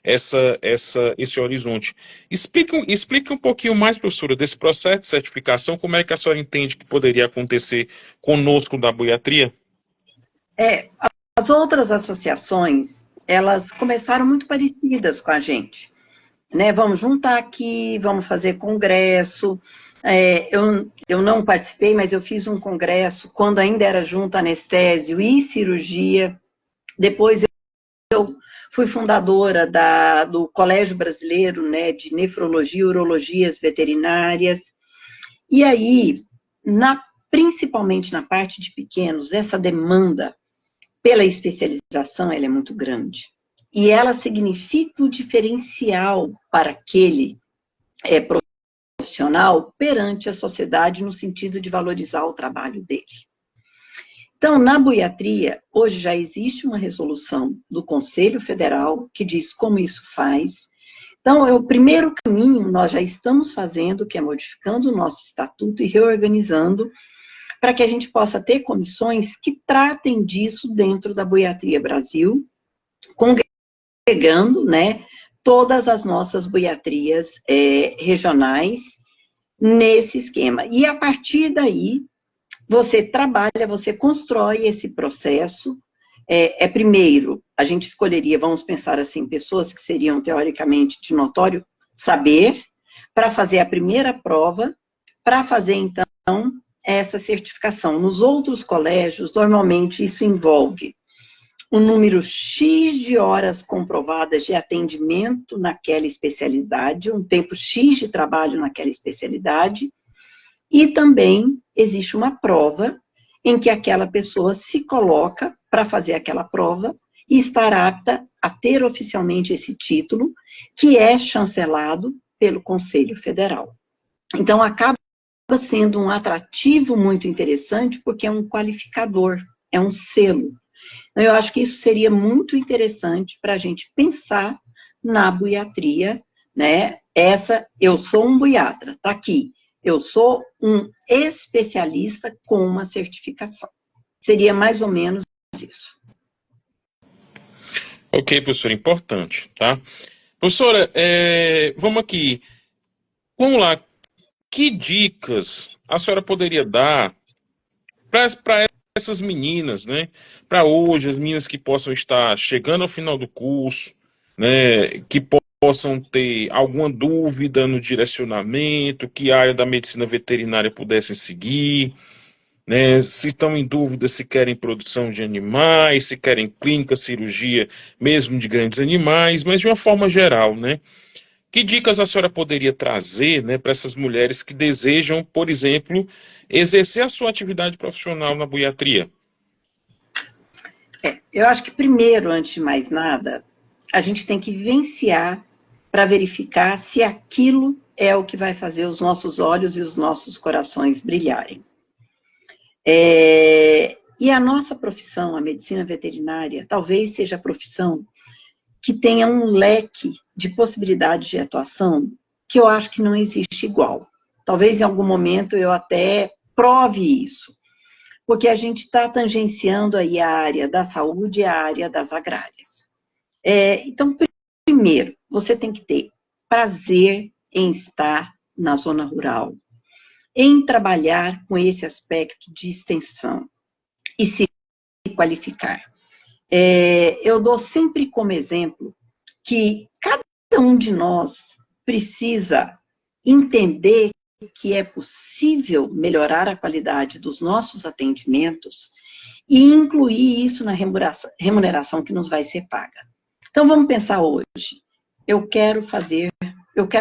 esse horizonte. Explica um pouquinho mais, professora, desse processo de certificação, como é que a senhora entende que poderia acontecer conosco da Boiatria? As outras associações, elas começaram muito parecidas com a gente, né? Vamos juntar aqui, vamos fazer congresso. Eu não participei, mas eu fiz um congresso quando ainda era junto anestésio e cirurgia. Depois eu fui fundadora do Colégio Brasileiro, né, de Nefrologia e Urologias Veterinárias. E aí, principalmente na parte de pequenos, essa demanda pela especialização, ela é muito grande. E ela significa o diferencial para aquele profissional perante a sociedade, no sentido de valorizar o trabalho dele. Então, na boiatria, hoje já existe uma resolução do Conselho Federal que diz como isso faz. Então, o primeiro caminho nós já estamos fazendo, que é modificando o nosso estatuto e reorganizando, para que a gente possa ter comissões que tratem disso dentro da Boiatria Brasil, congregando, né, todas as nossas boiatrias regionais nesse esquema. E a partir daí, você trabalha, você constrói esse processo. Primeiro, a gente escolheria, vamos pensar assim, pessoas que seriam teoricamente de notório saber, para fazer a primeira prova, para fazer então essa certificação. Nos outros colégios, normalmente isso envolve um número X de horas comprovadas de atendimento naquela especialidade, um tempo X de trabalho naquela especialidade, e também existe uma prova em que aquela pessoa se coloca para fazer aquela prova e estar apta a ter oficialmente esse título, que é chancelado pelo Conselho Federal. Então, acaba sendo um atrativo muito interessante, porque é um qualificador, é um selo. Então, eu acho que isso seria muito interessante para a gente pensar na boiatria, né? Eu sou um boiatra, tá aqui. Eu sou um especialista com uma certificação. Seria mais ou menos isso. Ok, professora, importante, tá? Professora, vamos aqui. Vamos lá. Que dicas a senhora poderia dar para essas meninas, né? Para hoje, as meninas que possam estar chegando ao final do curso, né? Que possam ter alguma dúvida no direcionamento, que a área da medicina veterinária pudessem seguir, né? Se estão em dúvida se querem produção de animais, se querem clínica, cirurgia, mesmo de grandes animais, mas de uma forma geral, né? Que dicas a senhora poderia trazer, né, para essas mulheres que desejam, por exemplo, exercer a sua atividade profissional na boiatria? Eu acho que primeiro, antes de mais nada, a gente tem que vivenciar para verificar se aquilo é o que vai fazer os nossos olhos e os nossos corações brilharem. E a nossa profissão, a medicina veterinária, talvez seja a profissão que tenha um leque de possibilidades de atuação que eu acho que não existe igual. Talvez em algum momento eu até prove isso, porque a gente está tangenciando aí a área da saúde e a área das agrárias. Então, primeiro, você tem que ter prazer em estar na zona rural, em trabalhar com esse aspecto de extensão e se qualificar. Eu dou sempre como exemplo que cada um de nós precisa entender que é possível melhorar a qualidade dos nossos atendimentos e incluir isso na remuneração que nos vai ser paga. Então, vamos pensar hoje. Eu quero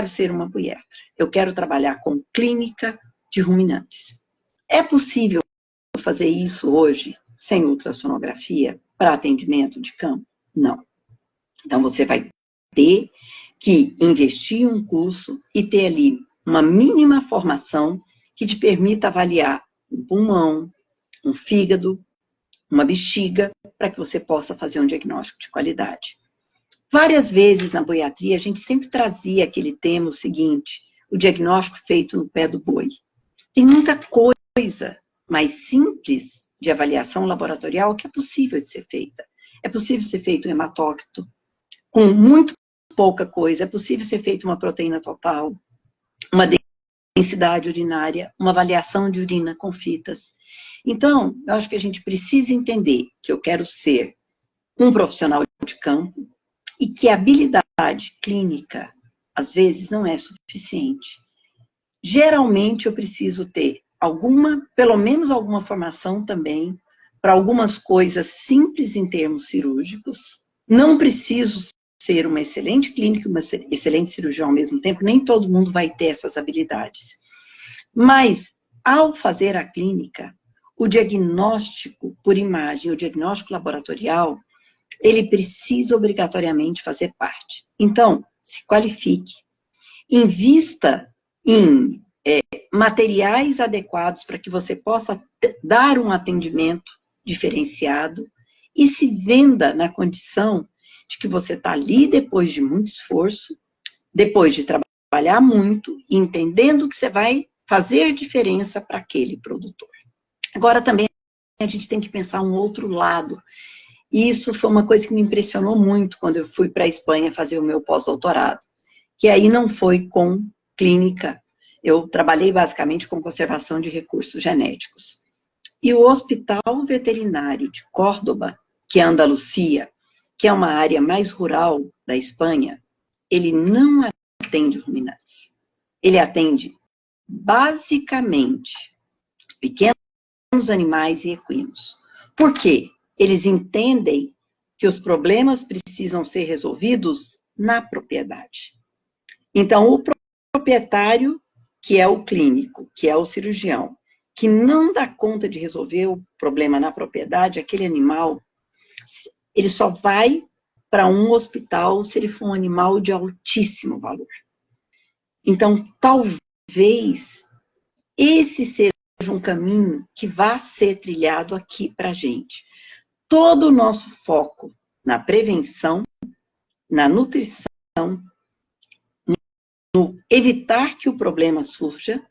ser uma puiatra. Eu quero trabalhar com clínica de ruminantes. É possível fazer isso hoje sem ultrassonografia para atendimento de campo? Não. Então, você vai ter que investir em um curso e ter ali uma mínima formação que te permita avaliar um pulmão, um fígado, uma bexiga, para que você possa fazer um diagnóstico de qualidade. Várias vezes na boiatria, a gente sempre trazia aquele tema seguinte, o diagnóstico feito no pé do boi. Tem muita coisa mais simples de avaliação laboratorial que é possível de ser feita. É possível ser feito um hematócrito, com muito pouca coisa, é possível ser feito uma proteína total, uma densidade urinária, uma avaliação de urina com fitas. Então, eu acho que a gente precisa entender que eu quero ser um profissional de campo e que a habilidade clínica, às vezes, não é suficiente. Geralmente, eu preciso ter pelo menos alguma formação também, para algumas coisas simples em termos cirúrgicos. Não preciso ser uma excelente clínica, uma excelente cirurgião ao mesmo tempo, nem todo mundo vai ter essas habilidades. Mas, ao fazer a clínica, o diagnóstico por imagem, o diagnóstico laboratorial, ele precisa obrigatoriamente fazer parte. Então, se qualifique, invista em materiais adequados para que você possa dar um atendimento diferenciado e se venda na condição de que você está ali depois de muito esforço, depois de trabalhar muito, entendendo que você vai fazer diferença para aquele produtor. Agora também a gente tem que pensar um outro lado. E isso foi uma coisa que me impressionou muito quando eu fui para a Espanha fazer o meu pós-doutorado, que aí não foi com clínica. Eu trabalhei basicamente com conservação de recursos genéticos. E o Hospital Veterinário de Córdoba, que é Andalucia, que é uma área mais rural da Espanha, ele não atende ruminantes. Ele atende basicamente pequenos animais e equinos. Por quê? Eles entendem que os problemas precisam ser resolvidos na propriedade. Então, o proprietário, que é o clínico, que é o cirurgião, que não dá conta de resolver o problema na propriedade, aquele animal, ele só vai para um hospital se ele for um animal de altíssimo valor. Então, talvez esse seja um caminho que vá ser trilhado aqui para a gente. Todo o nosso foco na prevenção, na nutrição, no evitar que o problema surja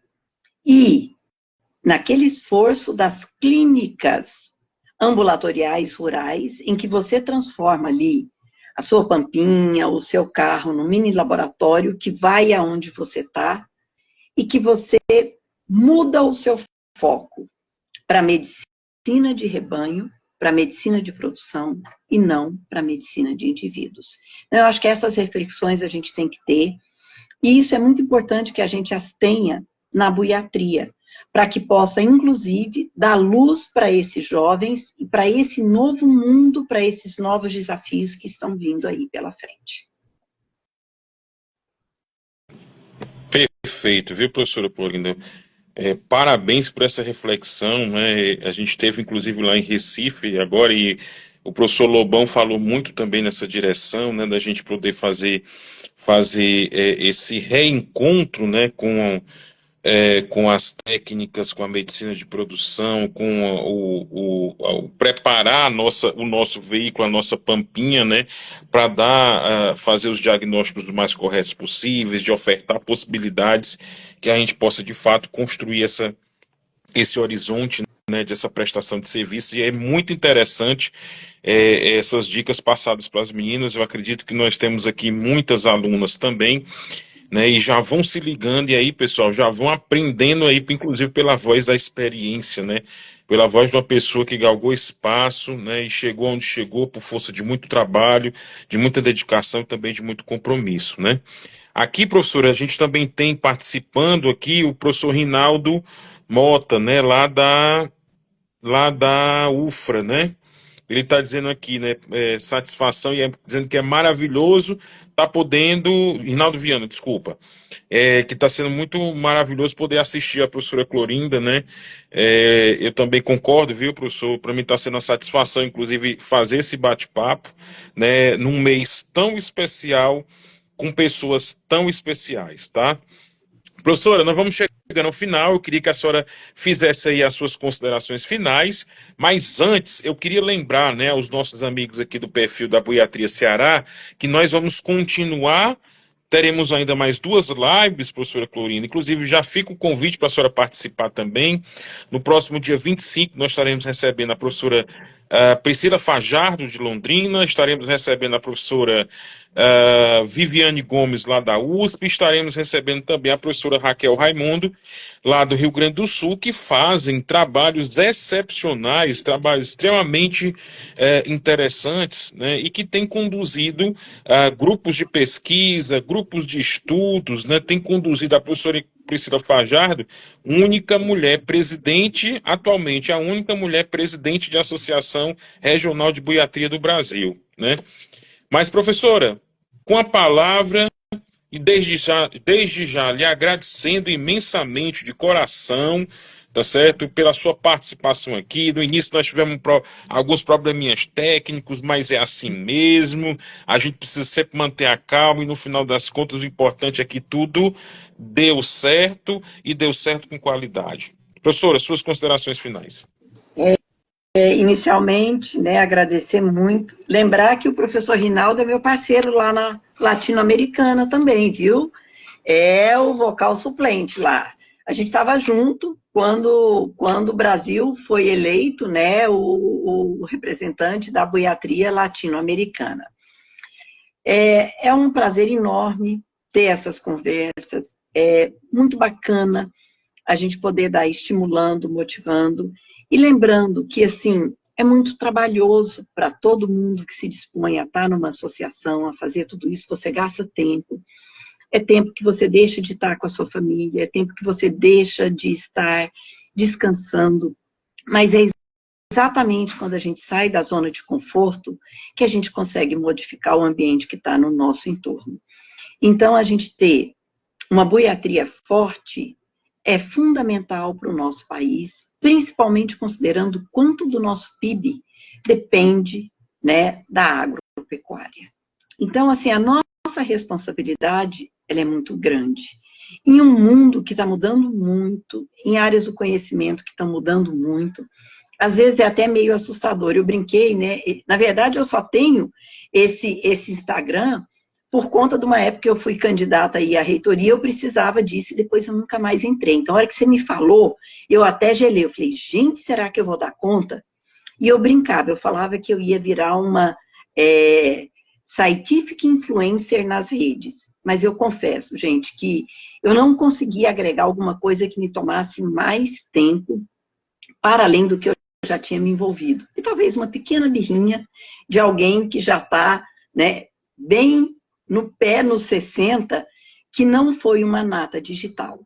e naquele esforço das clínicas ambulatoriais rurais, em que você transforma ali a sua pampinha, o seu carro num mini laboratório que vai aonde você está e que você muda o seu foco para a medicina de rebanho, para a medicina de produção e não para a medicina de indivíduos. Eu acho que essas reflexões a gente tem que ter, e isso é muito importante que a gente as tenha na buiatria, para que possa, inclusive, dar luz para esses jovens e para esse novo mundo, para esses novos desafios que estão vindo aí pela frente. Perfeito, viu, professora Florinda? Parabéns por essa reflexão, né? A gente teve, inclusive, lá em Recife agora, e o professor Lobão falou muito também nessa direção, né, da gente poder fazer esse reencontro, né, com as técnicas, com a medicina de produção, com o preparar o nosso veículo, a nossa pampinha, né, para fazer os diagnósticos os mais corretos possíveis, de ofertar possibilidades que a gente possa de fato construir esse horizonte, né, dessa prestação de serviço. E é muito interessante essas dicas passadas para as meninas. Eu acredito que nós temos aqui muitas alunas também, né, e já vão se ligando, e aí, pessoal, já vão aprendendo aí, inclusive pela voz da experiência, né, pela voz de uma pessoa que galgou espaço, né, e chegou onde chegou por força de muito trabalho, de muita dedicação e também de muito compromisso, né. Aqui, professora, a gente também tem participando aqui o professor Rinaldo Mota, né, lá da UFRA, né. Ele está dizendo aqui, né, satisfação, e dizendo que é maravilhoso tá podendo, Rinaldo Viana, desculpa, que está sendo muito maravilhoso poder assistir a professora Clorinda, né? Eu também concordo, viu, professor? Para mim está sendo uma satisfação, inclusive, fazer esse bate-papo, né, num mês tão especial, com pessoas tão especiais, tá? Professora, nós vamos chegando ao final. Eu queria que a senhora fizesse aí as suas considerações finais, mas antes eu queria lembrar, né, aos nossos amigos aqui do perfil da Buiatria Ceará, que nós vamos continuar. Teremos ainda mais 2 lives, professora Clorinda. Inclusive, já fica o convite para a senhora participar também. No próximo dia 25, nós estaremos recebendo a professora Priscila Fajardo, de Londrina. Estaremos recebendo a professora Viviane Gomes, lá da USP. Estaremos recebendo também a professora Raquel Raimundo, lá do Rio Grande do Sul, que fazem trabalhos excepcionais, trabalhos extremamente interessantes, né, e que têm conduzido grupos de pesquisa, grupos de estudos, né, tem conduzido a professora Priscila Fajardo, única mulher presidente, atualmente a única mulher presidente de Associação Regional de Buiatria do Brasil, né? Mas, professora, com a palavra, e desde já lhe agradecendo imensamente de coração, tá certo? Pela sua participação aqui. No início nós tivemos alguns probleminhas técnicos, mas é assim mesmo. A gente precisa sempre manter a calma, e no final das contas o importante é que tudo deu certo, e deu certo com qualidade. Professora, suas considerações finais. Inicialmente, né, agradecer muito. Lembrar que o professor Rinaldo é meu parceiro lá na Latino-Americana também, viu? É o vocal suplente lá. A gente estava junto quando o Brasil foi eleito, né, o representante da buiatria latino-americana. É um prazer enorme ter essas conversas, é muito bacana a gente poder dar estimulando, motivando, e lembrando que, assim, é muito trabalhoso para todo mundo que se dispõe a estar numa associação, a fazer tudo isso, você gasta tempo, é tempo que você deixa de estar com a sua família, é tempo que você deixa de estar descansando, mas é exatamente quando a gente sai da zona de conforto que a gente consegue modificar o ambiente que está no nosso entorno. Então, a gente ter uma buiatria forte é fundamental para o nosso país, principalmente considerando quanto do nosso PIB depende, né, da agropecuária. Então, assim, a nossa responsabilidade, ela é muito grande. Em um mundo que está mudando muito, em áreas do conhecimento que estão mudando muito, às vezes é até meio assustador. Eu brinquei, né? Na verdade, eu só tenho esse Instagram por conta de uma época que eu fui candidata aí à reitoria, eu precisava disso e depois eu nunca mais entrei. Então, a hora que você me falou, eu até gelei. Eu falei, gente, será que eu vou dar conta? E eu brincava, eu falava que eu ia virar uma scientific influencer nas redes. Mas eu confesso, gente, que eu não conseguia agregar alguma coisa que me tomasse mais tempo, para além do que eu já tinha me envolvido. E talvez uma pequena birrinha de alguém que já está, né, bem no pé, nos 60, que não foi uma nata digital.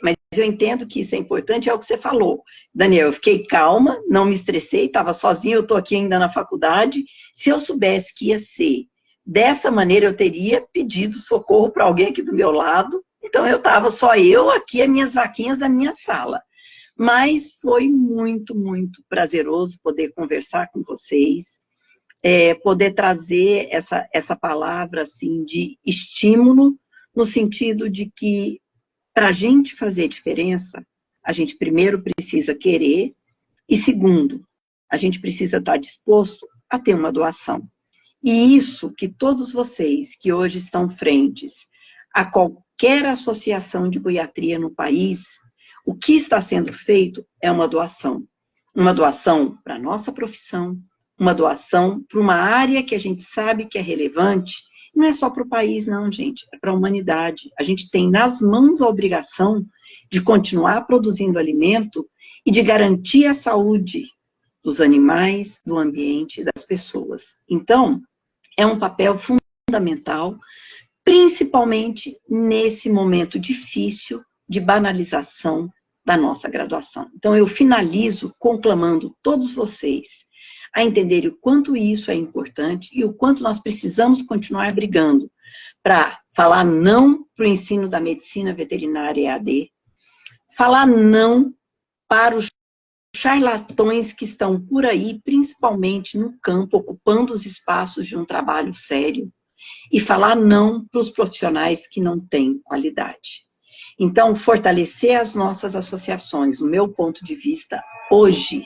Mas eu entendo que isso é importante, é o que você falou. Daniel, eu fiquei calma, não me estressei, estava sozinha, eu estou aqui ainda na faculdade. Se eu soubesse que ia ser dessa maneira, eu teria pedido socorro para alguém aqui do meu lado. Então, eu estava só eu aqui, as minhas vaquinhas da minha sala. Mas foi muito, muito prazeroso poder conversar com vocês, poder trazer essa palavra assim, de estímulo, no sentido de que para a gente fazer diferença, a gente primeiro precisa querer e segundo, a gente precisa estar disposto a ter uma doação. E isso que todos vocês que hoje estão frentes a qualquer associação de buiatria no país, o que está sendo feito é uma doação. Uma doação para a nossa profissão, uma doação para uma área que a gente sabe que é relevante. Não é só para o país, não, gente, é para a humanidade. A gente tem nas mãos a obrigação de continuar produzindo alimento e de garantir a saúde dos animais, do ambiente e das pessoas. Então, é um papel fundamental, principalmente nesse momento difícil de banalização da nossa graduação. Então, eu finalizo conclamando todos vocês a entenderem o quanto isso é importante e o quanto nós precisamos continuar brigando para falar não para o ensino da medicina veterinária EAD, falar não para os charlatões que estão por aí, principalmente no campo, ocupando os espaços de um trabalho sério, e falar não para os profissionais que não têm qualidade. Então, fortalecer as nossas associações, no meu ponto de vista, hoje,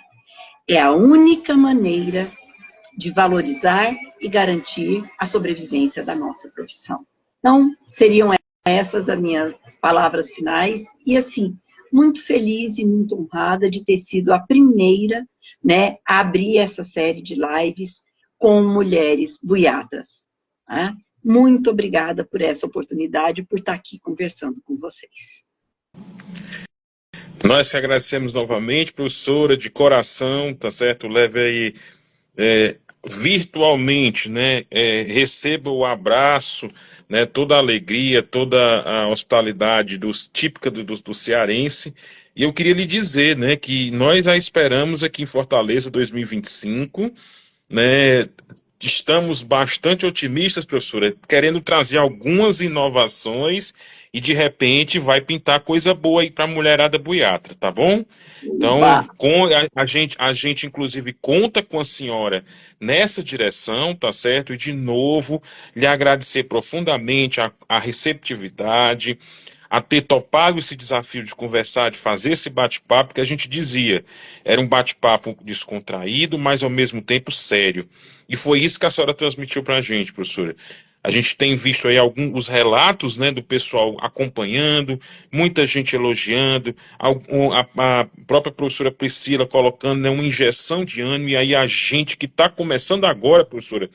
é a única maneira de valorizar e garantir a sobrevivência da nossa profissão. Então, seriam essas as minhas palavras finais, e assim, muito feliz e muito honrada de ter sido a primeira, né, a abrir essa série de lives com mulheres buiatras. Tá? Muito obrigada por essa oportunidade, por estar aqui conversando com vocês. Nós que agradecemos novamente, professora, de coração, tá certo? Leve aí virtualmente, né? Receba o abraço, né? Toda a alegria, toda a hospitalidade típica do cearense. E eu queria lhe dizer, né, que nós a esperamos aqui em Fortaleza 2025, né? Estamos bastante otimistas, professora, querendo trazer algumas inovações e de repente vai pintar coisa boa aí para a mulherada buiatra, tá bom? Então, a gente inclusive conta com a senhora nessa direção, tá certo? E de novo, lhe agradecer profundamente a receptividade, a ter topado esse desafio de conversar, de fazer esse bate-papo, que a gente dizia, era um bate-papo descontraído, mas ao mesmo tempo sério. E foi isso que a senhora transmitiu para a gente, professora. A gente tem visto aí alguns relatos, né, do pessoal acompanhando, muita gente elogiando, a própria professora Priscila colocando, né, uma injeção de ânimo, e aí a gente que está começando agora, professora,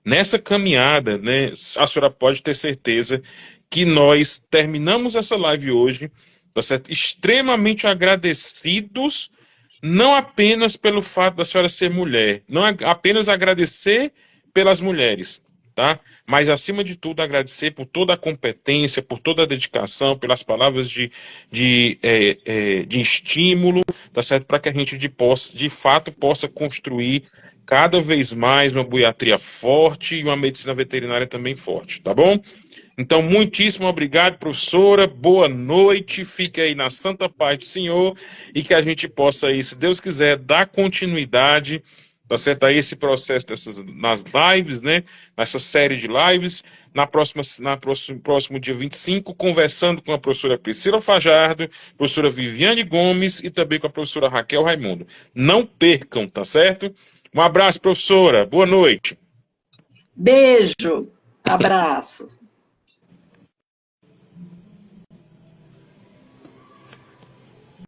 nessa caminhada, né, a senhora pode ter certeza que nós terminamos essa live hoje, tá certo? Extremamente agradecidos, não apenas pelo fato da senhora ser mulher, não apenas agradecer pelas mulheres, tá? Mas, acima de tudo, agradecer por toda a competência, por toda a dedicação, pelas palavras de estímulo, tá certo? Para que a gente, de fato, possa construir cada vez mais uma buiatria forte e uma medicina veterinária também forte, tá bom? Então, muitíssimo obrigado, professora, boa noite, fique aí na santa paz do Senhor, e que a gente possa aí, se Deus quiser, dar continuidade, tá certo, a esse processo nas lives, né, nessa série de lives, próximo dia 25, conversando com a professora Priscila Fajardo, professora Viviane Gomes e também com a professora Raquel Raimundo. Não percam, tá certo? Um abraço, professora, boa noite. Beijo, abraço.